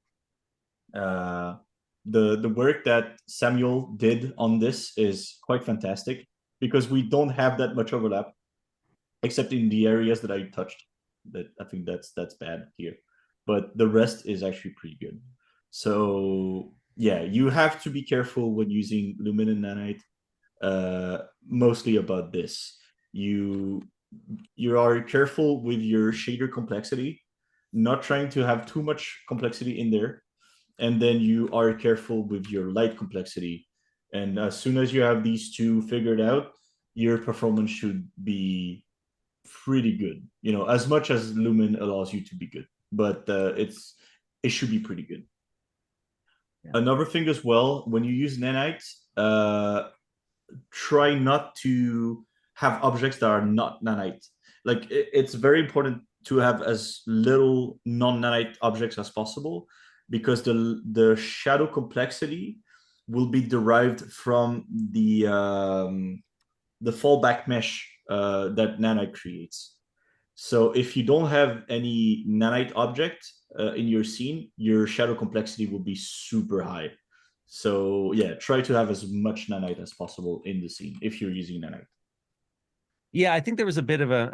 The work that Samuel did on this is quite fantastic because we don't have that much overlap, except in the areas that I touched. That I think that's bad here, but the rest is actually pretty good. So yeah, you have to be careful when using Lumen and Nanite. Mostly about this, you are careful with your shader complexity, not trying to have too much complexity in there, and then you are careful with your light complexity. And as soon as you have these two figured out, your performance should be pretty good. As much as Lumen allows you to be good, but it should be pretty good. Yeah. Another thing as well, when you use Nanite, try not to have objects that are not Nanite. Like it's very important to have as little non-Nanite objects as possible because the shadow complexity will be derived from the fallback mesh that Nanite creates. So if you don't have any Nanite object in your scene, your shadow complexity will be super high. So yeah, try to have as much Nanite as possible in the scene if you're using Nanite. Yeah, I think there was a bit of a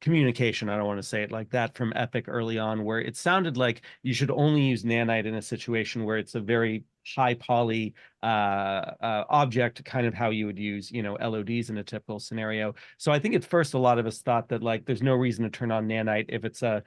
miscommunication, I don't want to say it like that, from Epic early on, where it sounded like you should only use Nanite in a situation where it's a very high poly object, kind of how you would use, LODs in a typical scenario. So I think at first a lot of us thought that like there's no reason to turn on Nanite if it's a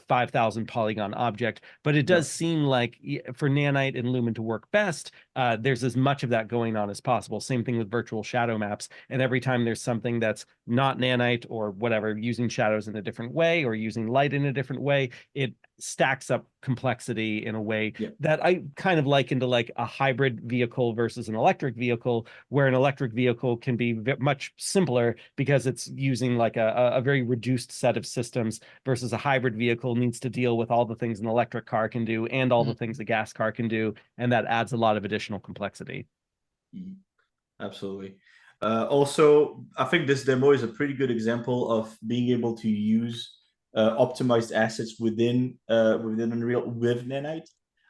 5,000 polygon object, but it does seem like for Nanite and Lumen to work best, there's as much of that going on as possible. Same thing with virtual shadow maps. And every time there's something that's not Nanite or whatever, using shadows in a different way or using light in a different way, it stacks up complexity in a way that I kind of liken to like a hybrid vehicle versus an electric vehicle, where an electric vehicle can be much simpler because it's using like a very reduced set of systems, versus a hybrid vehicle needs to deal with all the things an electric car can do and all the things a gas car can do, and that adds a lot of additional complexity. Absolutely. Also, I think this demo is a pretty good example of being able to use optimized assets within Unreal with Nanite.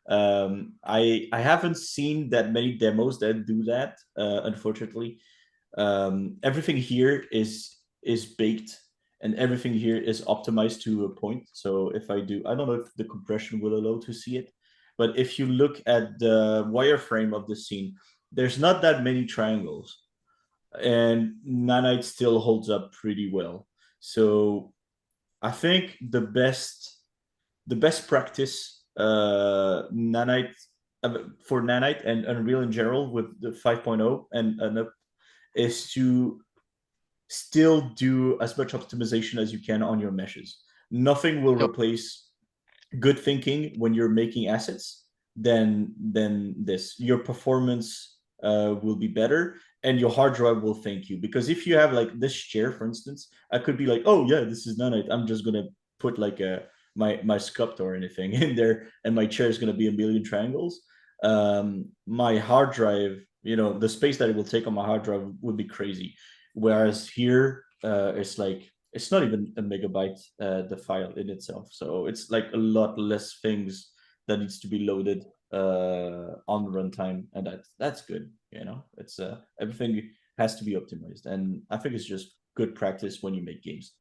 I haven't seen that many demos that do that, unfortunately. Everything here is baked, and everything here is optimized to a point. So if I don't know if the compression will allow to see it, but if you look at the wireframe of the scene, there's not that many triangles, and Nanite still holds up pretty well. So I think the best practice Nanite for Nanite and Unreal in general with the 5.0 and up is to still do as much optimization as you can on your meshes. Nothing will replace good thinking when you're making assets than this. Your performance will be better, and your hard drive will thank you. Because if you have like this chair, for instance, I could be like, oh yeah, this is Nanite. I'm just gonna put like my sculpt or anything in there, and my chair is gonna be a million triangles. My hard drive, the space that it will take on my hard drive would be crazy. Whereas here, it's like it's not even a megabyte, the file in itself. So it's like a lot less things that needs to be loaded on runtime, and that's good. It's everything has to be optimized, and I think it's just good practice when you make games.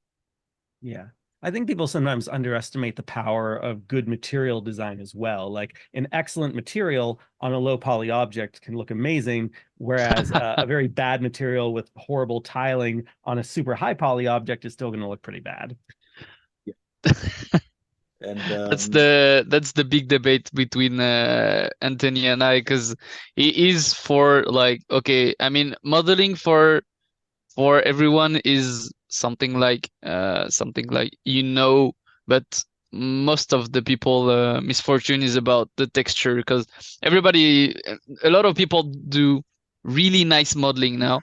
Yeah. I think people sometimes underestimate the power of good material design as well. Like an excellent material on a low poly object can look amazing, whereas a very bad material with horrible tiling on a super high poly object is still going to look pretty bad. Yeah. And that's the big debate between Anthony and I, because it is for like, okay, I mean, modeling for everyone is something like but most of the people misfortune is about the texture, because a lot of people do really nice modeling now,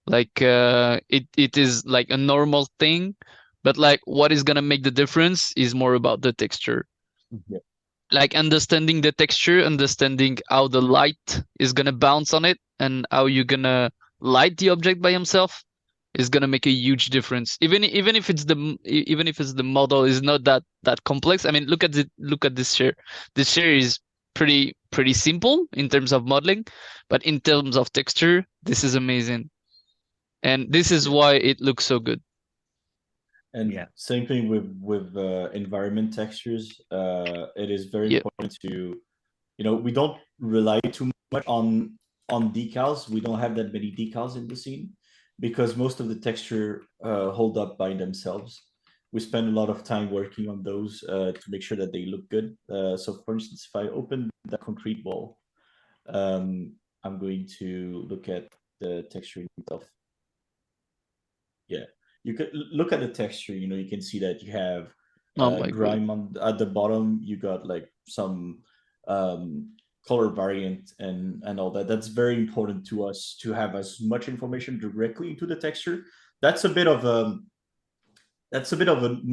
like it is like a normal thing, but like what is gonna make the difference is more about the texture. Like understanding the texture, understanding how the light is gonna bounce on it, and how you're gonna light the object by himself is gonna make a huge difference. Even if it's the model is not that complex. I mean, look at this share. This share is pretty simple in terms of modeling, but in terms of texture, this is amazing, and this is why it looks so good. And same thing with environment textures. It is very important to, we don't rely too much on decals. We don't have that many decals in the scene, because most of the texture hold up by themselves. We spend a lot of time working on those to make sure that they look good. So for instance, if I open the concrete wall, I'm going to look at the texture itself. Yeah, you could look at the texture. You can see that you have grime at the bottom. You got like some color variant and all that. That's very important to us to have as much information directly into the texture. That's a bit of an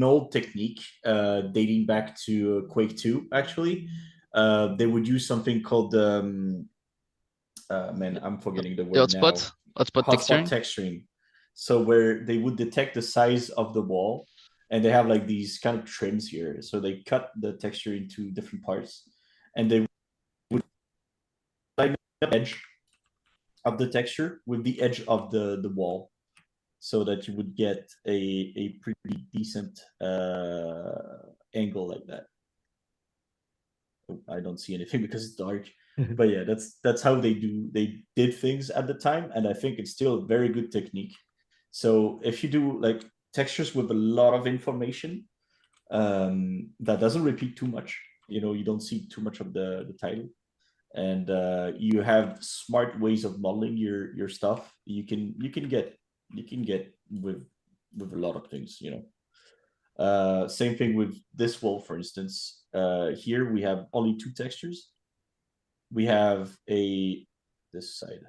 old technique dating back to Quake 2. Actually, they would use something called I'm forgetting the word now. Hotspot texturing. So where they would detect the size of the wall, and they have like these kind of trims here. So they cut the texture into different parts, and they would line the edge of the texture with the edge of the wall, so that you would get a pretty decent angle like that. I don't see anything because it's dark, But yeah, that's how they did things at the time, and I think it's still a very good technique. So if you do like textures with a lot of information, that doesn't repeat too much, you don't see too much of the title, and you have smart ways of modeling your stuff. You can get with a lot of things. Same thing with this wall, for instance. Here we have only two textures. We have this side.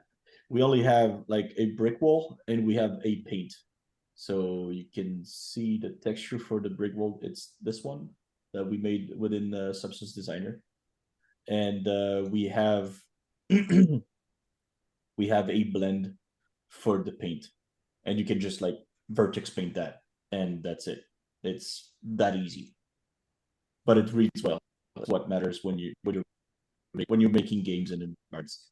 We only have like a brick wall, and we have a paint. So you can see the texture for the brick wall. It's this one that we made within the Substance Designer, and we have we have a blend for the paint, and you can just like vertex paint that, and that's it. It's that easy, but it reads well. That's what matters when you're making games and arts.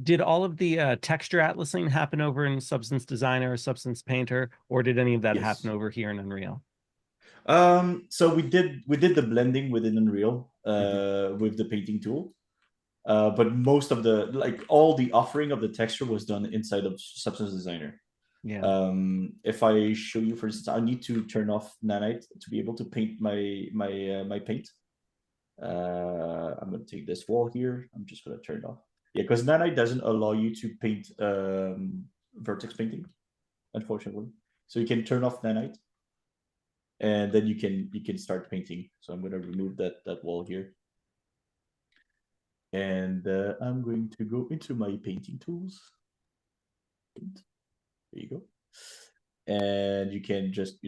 Did all of the texture atlasing happen over in Substance Designer or Substance Painter, or did any of that Yes. happen over here in Unreal? So we did the blending within Unreal with the painting tool. But most of all the offering of the texture was done inside of Substance Designer. Yeah. If I show you, for instance, I need to turn off Nanite to be able to paint my paint. I'm gonna take this wall here. I'm just gonna turn it off. Yeah, because Nanite doesn't allow you to paint vertex painting, unfortunately. So you can turn off Nanite, and then you can start painting. So I'm gonna remove that wall here. And I'm going to go into my painting tools. There you go. And you can just,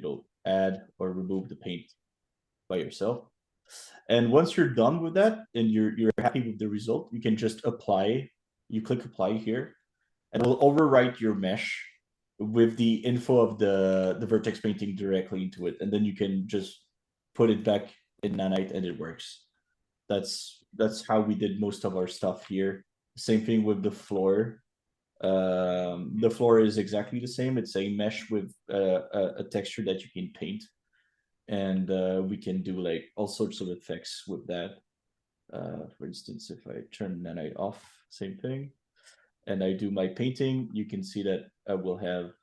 add or remove the paint by yourself. And once you're done with that and you're happy with the result, you can just apply. You click apply here, and it will overwrite your mesh with the info of the vertex painting directly into it. And then you can just put it back in Nanite and it works. That's how we did most of our stuff here. Same thing with the floor. The floor is exactly the same. It's a mesh with a texture that you can paint, and we can do like all sorts of effects with that. For instance, if I turn Nanite off, same thing, and I do my painting, you can see that I will have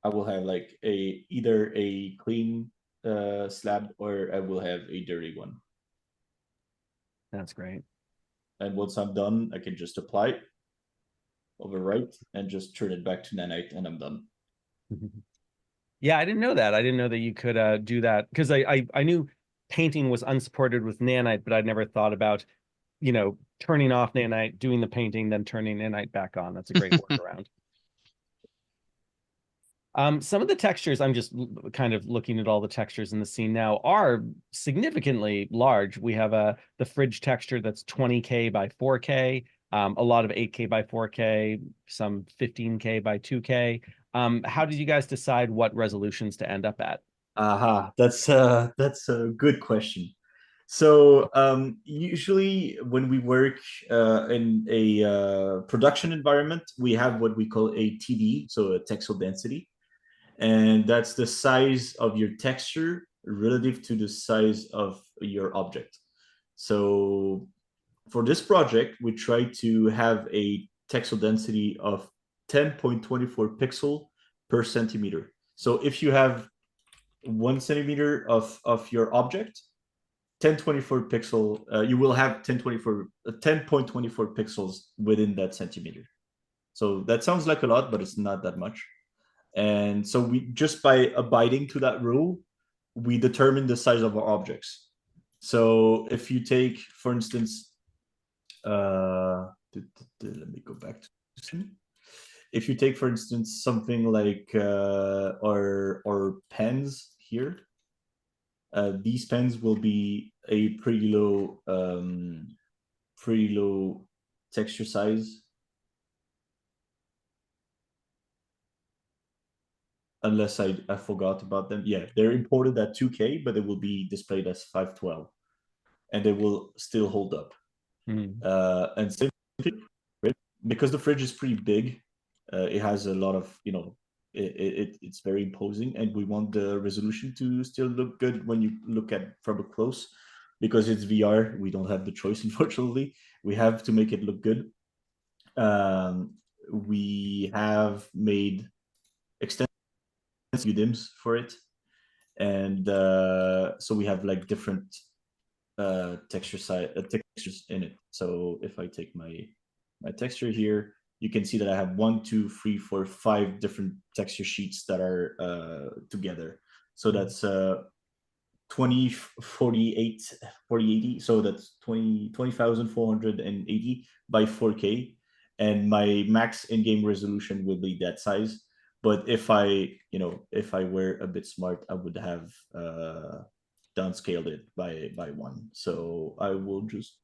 like either a clean slab, or I will have a dirty one. That's great. And once I'm done, I can just apply, overwrite, and just turn it back to Nanite, and I'm done. Yeah, I didn't know that. I didn't know that you could do that, because I knew painting was unsupported with Nanite, but I'd never thought about, turning off Nanite, doing the painting, then turning Nanite back on. That's a great workaround. Some of the textures, I'm just kind of looking at all the textures in the scene now, are significantly large. We have the fridge texture that's 20K by 4K, a lot of 8K by 4K, some 15K by 2K. How did you guys decide what resolutions to end up at? That's a good question. So usually when we work in a production environment, we have what we call a TD, so a texel density. And that's the size of your texture relative to the size of your object. So for this project, we try to have a texel density of 10.24 pixel per centimeter. So if you have 1 centimeter of your object, 1024 pixel, you will have 10.24 pixels within that centimeter. So that sounds like a lot, but it's not that much. And so we just by abiding to that rule, we determine the size of our objects. So if you take, for instance, let me go back to this. If you take, for instance, something like our pens here, these pens will be a pretty low texture size, unless I forgot about them. Yeah, they're imported at 2K, but they will be displayed as 512, and they will still hold up. And same thing, because the fridge is pretty big, it has a lot of, it's very imposing, and we want the resolution to still look good when you look at from up close. because it's VR, we don't have the choice, unfortunately. We have to make it look good. We have made extensive UDIMs for it. And so we have like different textures in it. So if I take my texture here, you can see that I have 1, 2, 3, 4, 5 different texture sheets that are together. So that's 20, 48, 4080. So that's 20,480 by 4K. And my max in-game resolution will be that size. But if I were a bit smart, I would have downscaled it by 1. So I will just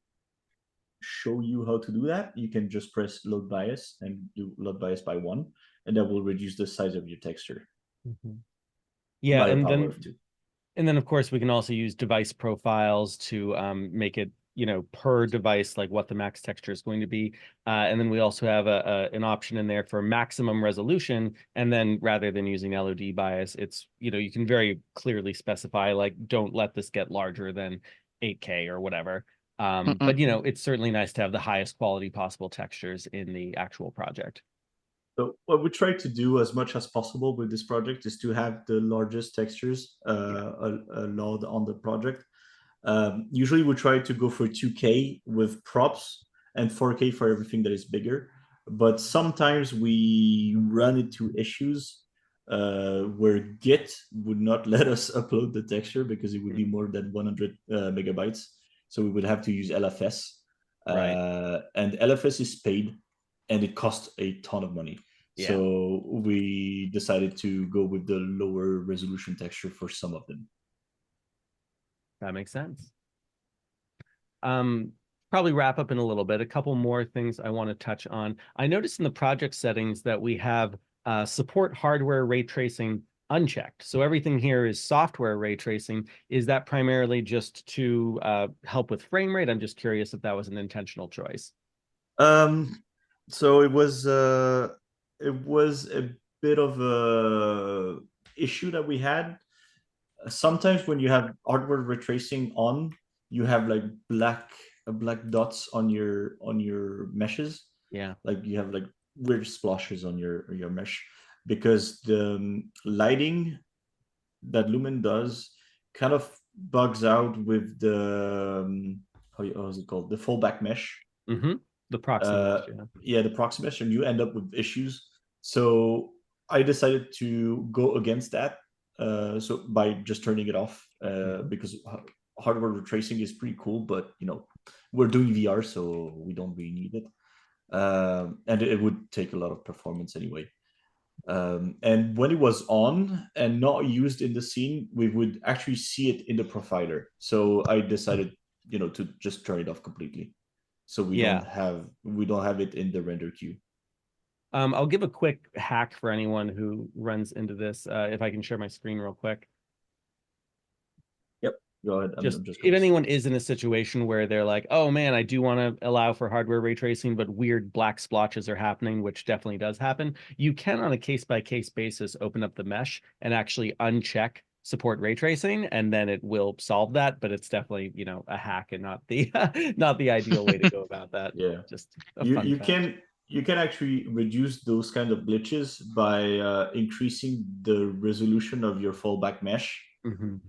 show you how to do that. You can just press load bias and do load bias by 1, and that will reduce the size of your texture. Yeah, by a and power then of 2. and then of course we can also use device profiles to make it, per device, like what the max texture is going to be. And then we also have an option in there for maximum resolution. And then rather than using LOD bias, it's, you can very clearly specify, like, don't let this get larger than 8K or whatever. But, it's certainly nice to have the highest quality possible textures in the actual project. So what we try to do as much as possible with this project is to have the largest textures allowed on the project. Usually we try to go for 2K with props and 4K for everything that is bigger. But sometimes we run into issues where Git would not let us upload the texture because it would be more than 100 megabytes. So we would have to use LFS. Right. And LFS is paid and it costs a ton of money. Yeah. So we decided to go with the lower resolution texture for some of them. That makes sense. Probably wrap up in a little bit. A couple more things I want to touch on. I noticed in the project settings that we have support hardware ray tracing unchecked. So everything here is software ray tracing. Is that primarily just to help with frame rate? I'm just curious if that was an intentional choice. So it was a bit of a issue that we had. Sometimes when you have hardware retracing on, you have like black dots on your meshes. Yeah. Like you have like weird splashes on your mesh because the lighting that Lumen does kind of bugs out with the how is it called, the fallback mesh. The proxy mesh, yeah, the proxy mesh, and you end up with issues. So I decided to go against that. So by just turning it off, because hardware retracing is pretty cool, but we're doing VR, so we don't really need it. And it would take a lot of performance anyway. And when it was on and not used in the scene, we would actually see it in the profiler. So I decided, to just turn it off completely. So we don't have it in the render queue. I'll give a quick hack for anyone who runs into this. If I can share my screen real quick. Yep, go ahead. Just if anyone is in a situation where they're like, oh man, I do want to allow for hardware ray tracing, but weird black splotches are happening, which definitely does happen. You can, on a case-by-case basis, open up the mesh and actually uncheck support ray tracing, and then it will solve that. But it's definitely, a hack and not the not the ideal way to go about that. Yeah, just a fun fact. You can actually reduce those kind of glitches by increasing the resolution of your fallback mesh.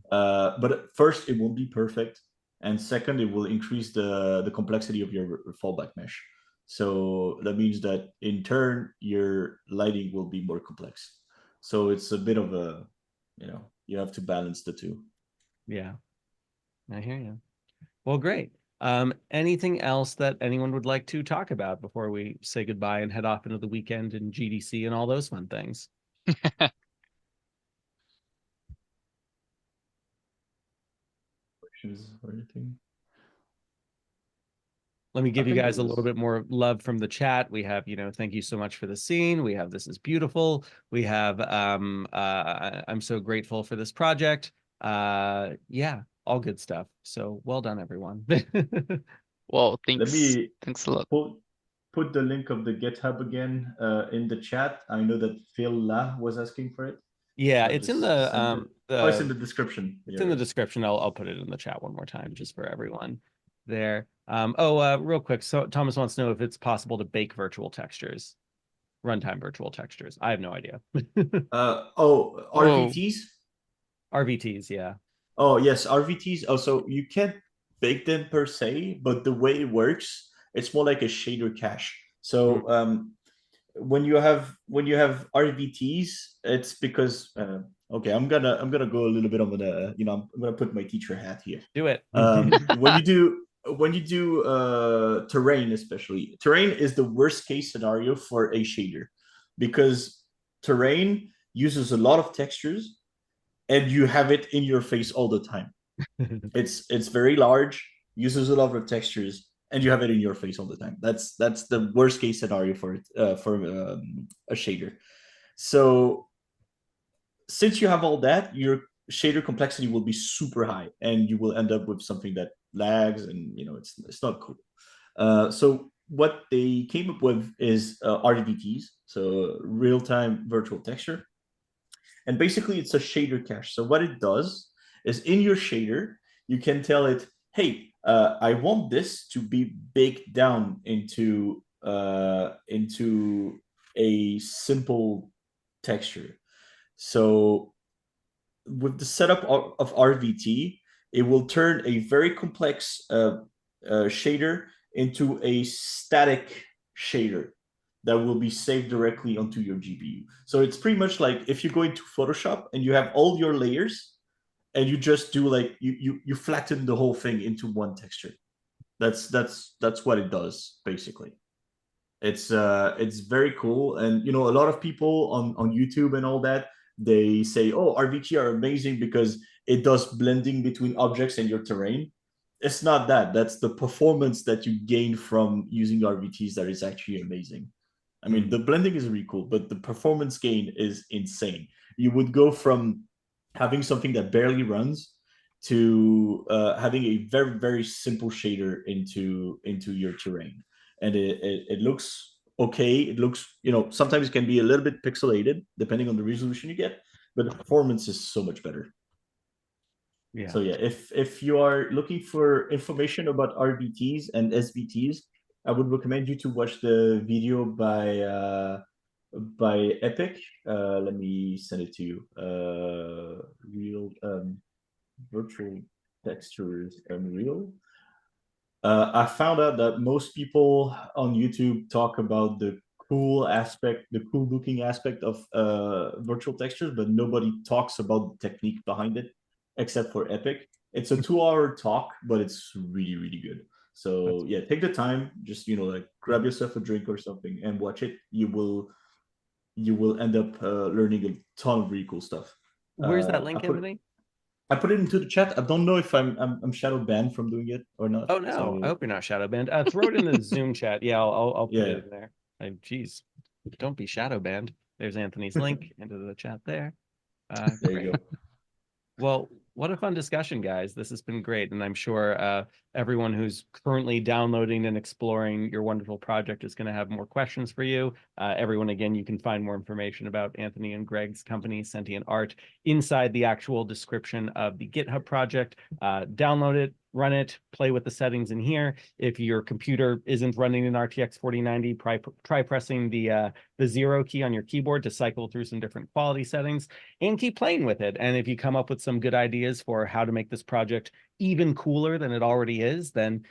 But first, it won't be perfect, and second, it will increase the complexity of your fallback mesh. So that means that in turn, your lighting will be more complex. So it's a bit of a, you have to balance the two. Yeah, I hear you. Well, great. Anything else that anyone would like to talk about before we say goodbye and head off into the weekend and GDC and all those fun things? Questions or anything? Let me give you guys a little bit more love from the chat. We have, thank you so much for the scene. We have, this is beautiful. We have, I'm so grateful for this project. Yeah, all good stuff. So well done, everyone. Well, thanks. Let me thanks a lot. Put the link of the GitHub again in the chat. I know that Phil La was asking for it. Yeah, I'll it's in just the it's in the description. it's in the description. I'll put it in the chat one more time just for everyone there. Real quick. So Thomas wants to know if it's possible to bake virtual textures, runtime virtual textures. I have no idea. RVTs. RVTs, yeah. Oh yes, RVTs. Also, you can't bake them per se, but the way it works, it's more like a shader cache. So when you have RVTs, it's because okay, I'm gonna go a little bit on the I'm gonna put my teacher hat here. Do it. When you do terrain, especially terrain is the worst case scenario for a shader because terrain uses a lot of textures and you have it in your face all the time. It's very large, uses a lot of textures, and you have it in your face all the time. That's the worst case scenario for it for a shader. So since you have all that, your shader complexity will be super high, and you will end up with something that lags, and it's not cool. So what they came up with is RVTs, so real-time virtual texture, and basically it's a shader cache. So what it does is in your shader, you can tell it, hey, I want this to be baked down into a simple texture. So with the setup of RVT, it will turn a very complex shader into a static shader that will be saved directly onto your GPU. So it's pretty much like if you go into Photoshop and you have all your layers and you just do like you flatten the whole thing into one texture. That's what it does basically. It's very cool, and a lot of people on YouTube and all that, they say, oh, RVT are amazing because it does blending between objects and your terrain. It's not that. That's the performance that you gain from using RVTs that is actually amazing. I mean, the blending is really cool, but the performance gain is insane. You would go from having something that barely runs to having a very, very simple shader into your terrain. And it looks okay. It looks, sometimes it can be a little bit pixelated depending on the resolution you get, but the performance is so much better. Yeah. So yeah, if you are looking for information about RVTs and SVTs, I would recommend you to watch the video by Epic. Let me send it to you. Real virtual textures Unreal. I found out that most people on YouTube talk about the cool looking aspect of virtual textures, but nobody talks about the technique behind it, except for Epic. It's a 2-hour talk, but it's really, really good. So yeah, take the time, just like grab yourself a drink or something and watch it. You will end up learning a ton of really cool stuff. Where's that link, Anthony? I put it into the chat. I don't know if I'm shadow banned from doing it or not. Oh no, so... I hope you're not shadow banned. Throw it in the Zoom chat. Yeah, I'll put it in there. Geez, don't be shadow banned. There's Anthony's link into the chat there. There you go. Well, what a fun discussion, guys. This has been great. And I'm sure everyone who's currently downloading and exploring your wonderful project is going to have more questions for you. Everyone, again, you can find more information about Anthony and Greg's company, Sentient Art, inside the actual description of the GitHub project. Download it, run it, play with the settings in here. If your computer isn't running an RTX 4090, try pressing the 0 key on your keyboard to cycle through some different quality settings and keep playing with it. And if you come up with some good ideas for how to make this project even cooler than it already is, then,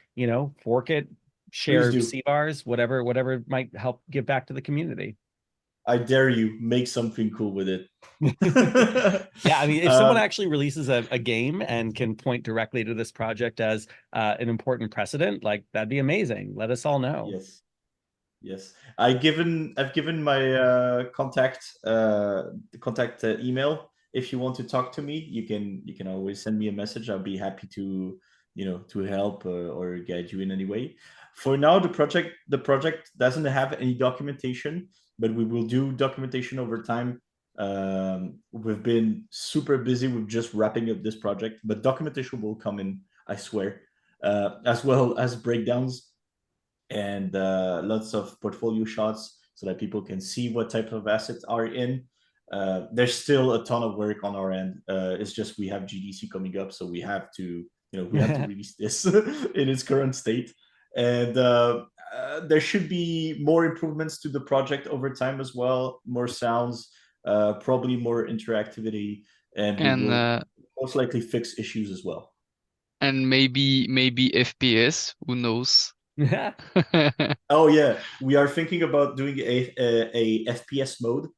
fork it, share CBARs, whatever might help give back to the community. I dare you, make something cool with it. Yeah, I mean, if someone actually releases a game and can point directly to this project as an important precedent, like that'd be amazing. Let us all know. Yes. I've given my contact email. If you want to talk to me, you can always send me a message. I'll be happy to to help or guide you in any way. For now, the project doesn't have any documentation, but we will do documentation over time. We've been super busy with just wrapping up this project, but documentation will come in, I swear, as well as breakdowns and lots of portfolio shots so that people can see what type of assets are in. There's still a ton of work on our end. It's just we have GDC coming up, so we have to, we have to release this in its current state. And there should be more improvements to the project over time as well, more sounds, probably more interactivity, and we will most likely fix issues as well. And maybe FPS, who knows? Oh yeah, we are thinking about doing a FPS mode,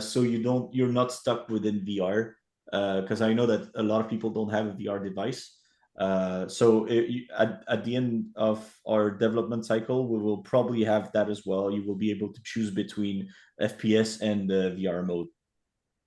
so you're not stuck within VR, because I know that a lot of people don't have a VR device. So at the end of our development cycle, we will probably have that as well. You will be able to choose between FPS and VR mode.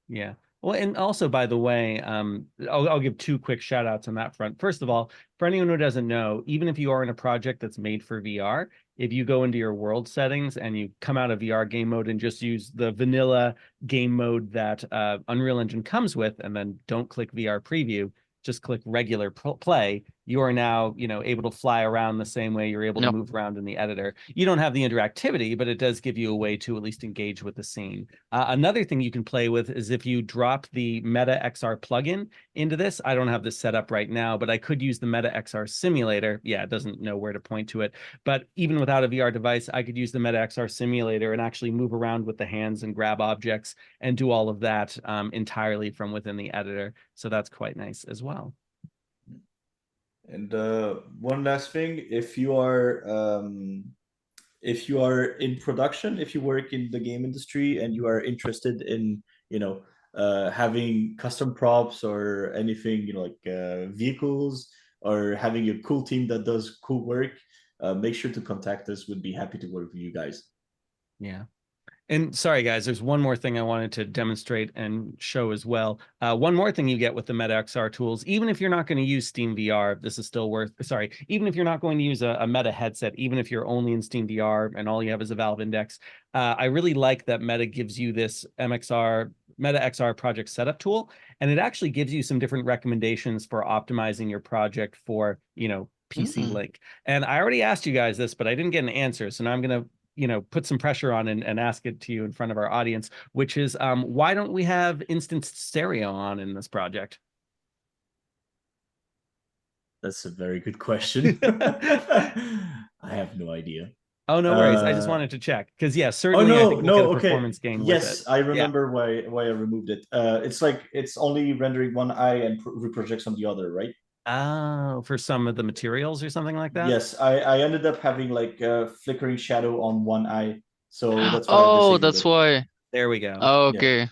Yeah. Well, and also, by the way, I'll give two quick shout outs on that front. First of all, for anyone who doesn't know, even if you are in a project that's made for VR, if you go into your world settings and you come out of VR game mode and just use the vanilla game mode that Unreal Engine comes with, and then don't click VR preview, just click regular play, you are now, able to fly around the same way you're able to move around in the editor. You don't have the interactivity, but it does give you a way to at least engage with the scene. Another thing you can play with is if you drop the Meta XR plugin into this. I don't have this set up right now, but I could use the Meta XR simulator. Yeah, it doesn't know where to point to it. But even without a VR device, I could use the Meta XR simulator and actually move around with the hands and grab objects and do all of that entirely from within the editor. So that's quite nice as well. And one last thing, if you are in production, if you work in the game industry and you are interested in, having custom props or anything, like vehicles, or having a cool team that does cool work, make sure to contact us. We'd be happy to work with you guys. Yeah. And sorry, guys, there's one more thing I wanted to demonstrate and show as well. One more thing you get with the Meta XR tools, even if you're not going to use Steam VR, this is still even if you're not going to use a Meta headset, even if you're only in Steam VR and all you have is a Valve Index, I really like that Meta gives you this Meta XR project setup tool, and it actually gives you some different recommendations for optimizing your project for, PC Link. And I already asked you guys this, but I didn't get an answer. So now I'm going to put some pressure on and ask it to you in front of our audience, which is why don't we have instant stereo on in this project? That's a very good question. I have no idea. Oh, no worries. I just wanted to check because certainly I think we'll get a performance gain with it. Yes, I remember why I removed it. It's like it's only rendering one eye and reprojects on the other, right? Oh, for some of the materials or something like that? Yes, I ended up having like a flickering shadow on one eye. So that's why Oh, that's why. There we go. Oh, okay.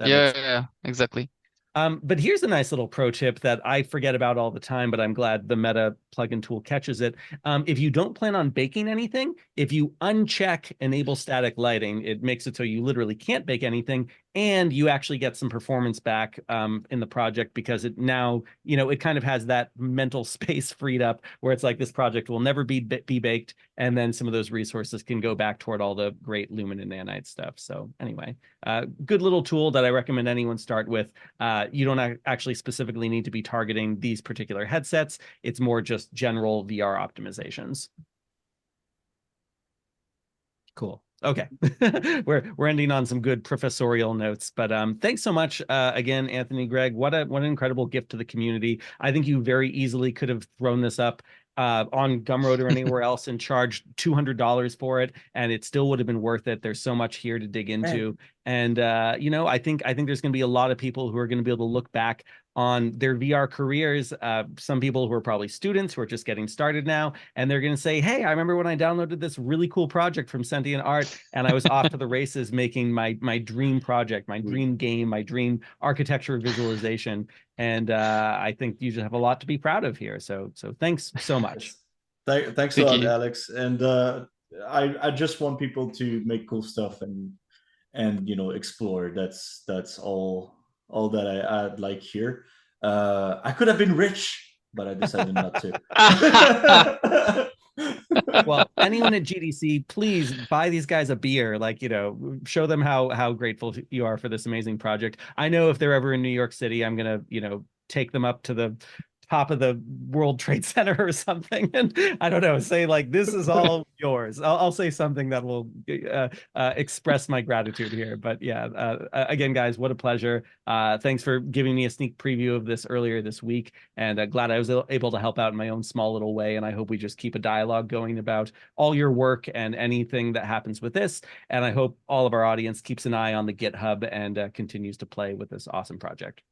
Yeah, yeah, exactly. But here's a nice little pro tip that I forget about all the time, but I'm glad the Meta plugin tool catches it. If you don't plan on baking anything, if you uncheck enable static lighting, it makes it so you literally can't bake anything, and you actually get some performance back in the project because it now, it kind of has that mental space freed up where it's like this project will never be baked, and then some of those resources can go back toward all the great Lumen and Nanite stuff. So anyway, good little tool that I recommend anyone start with. You don't actually specifically need to be targeting these particular headsets. It's more just general VR optimizations. Cool. Okay. we're ending on some good professorial notes, but thanks so much again, Anthony, Greg. What an incredible gift to the community. I think you very easily could have thrown this up on Gumroad or anywhere else and charged $200 for it, and it still would have been worth it. There's so much here to dig into. And I think there's going to be a lot of people who are going to be able to look back on their VR careers. Some people who are probably students who are just getting started now, and they're going to say, hey, I remember when I downloaded this really cool project from Sentient Art, and I was off to the races making my dream project, my dream game, my dream architecture visualization. And I think you just have a lot to be proud of here. So thanks so much. Thanks a lot, Alex. And I just want people to make cool stuff and explore. That's all that I'd like here. I could have been rich, but I decided not to. Well, anyone at GDC, please buy these guys a beer. Show them how grateful you are for this amazing project. I know if they're ever in New York City, I'm gonna take them up to the top of the World Trade Center or something, and I don't know, say like, this is all yours. I'll say something that will express my gratitude here. But yeah, again, guys, what a pleasure. Thanks for giving me a sneak preview of this earlier this week, and glad I was able to help out in my own small little way. And I hope we just keep a dialogue going about all your work and anything that happens with this. And I hope all of our audience keeps an eye on the GitHub and continues to play with this awesome project.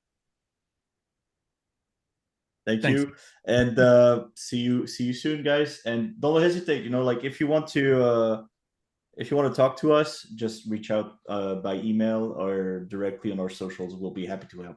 Thanks. You, and see you soon, guys. And don't hesitate. Like if you want to talk to us, just reach out by email or directly on our socials. We'll be happy to help.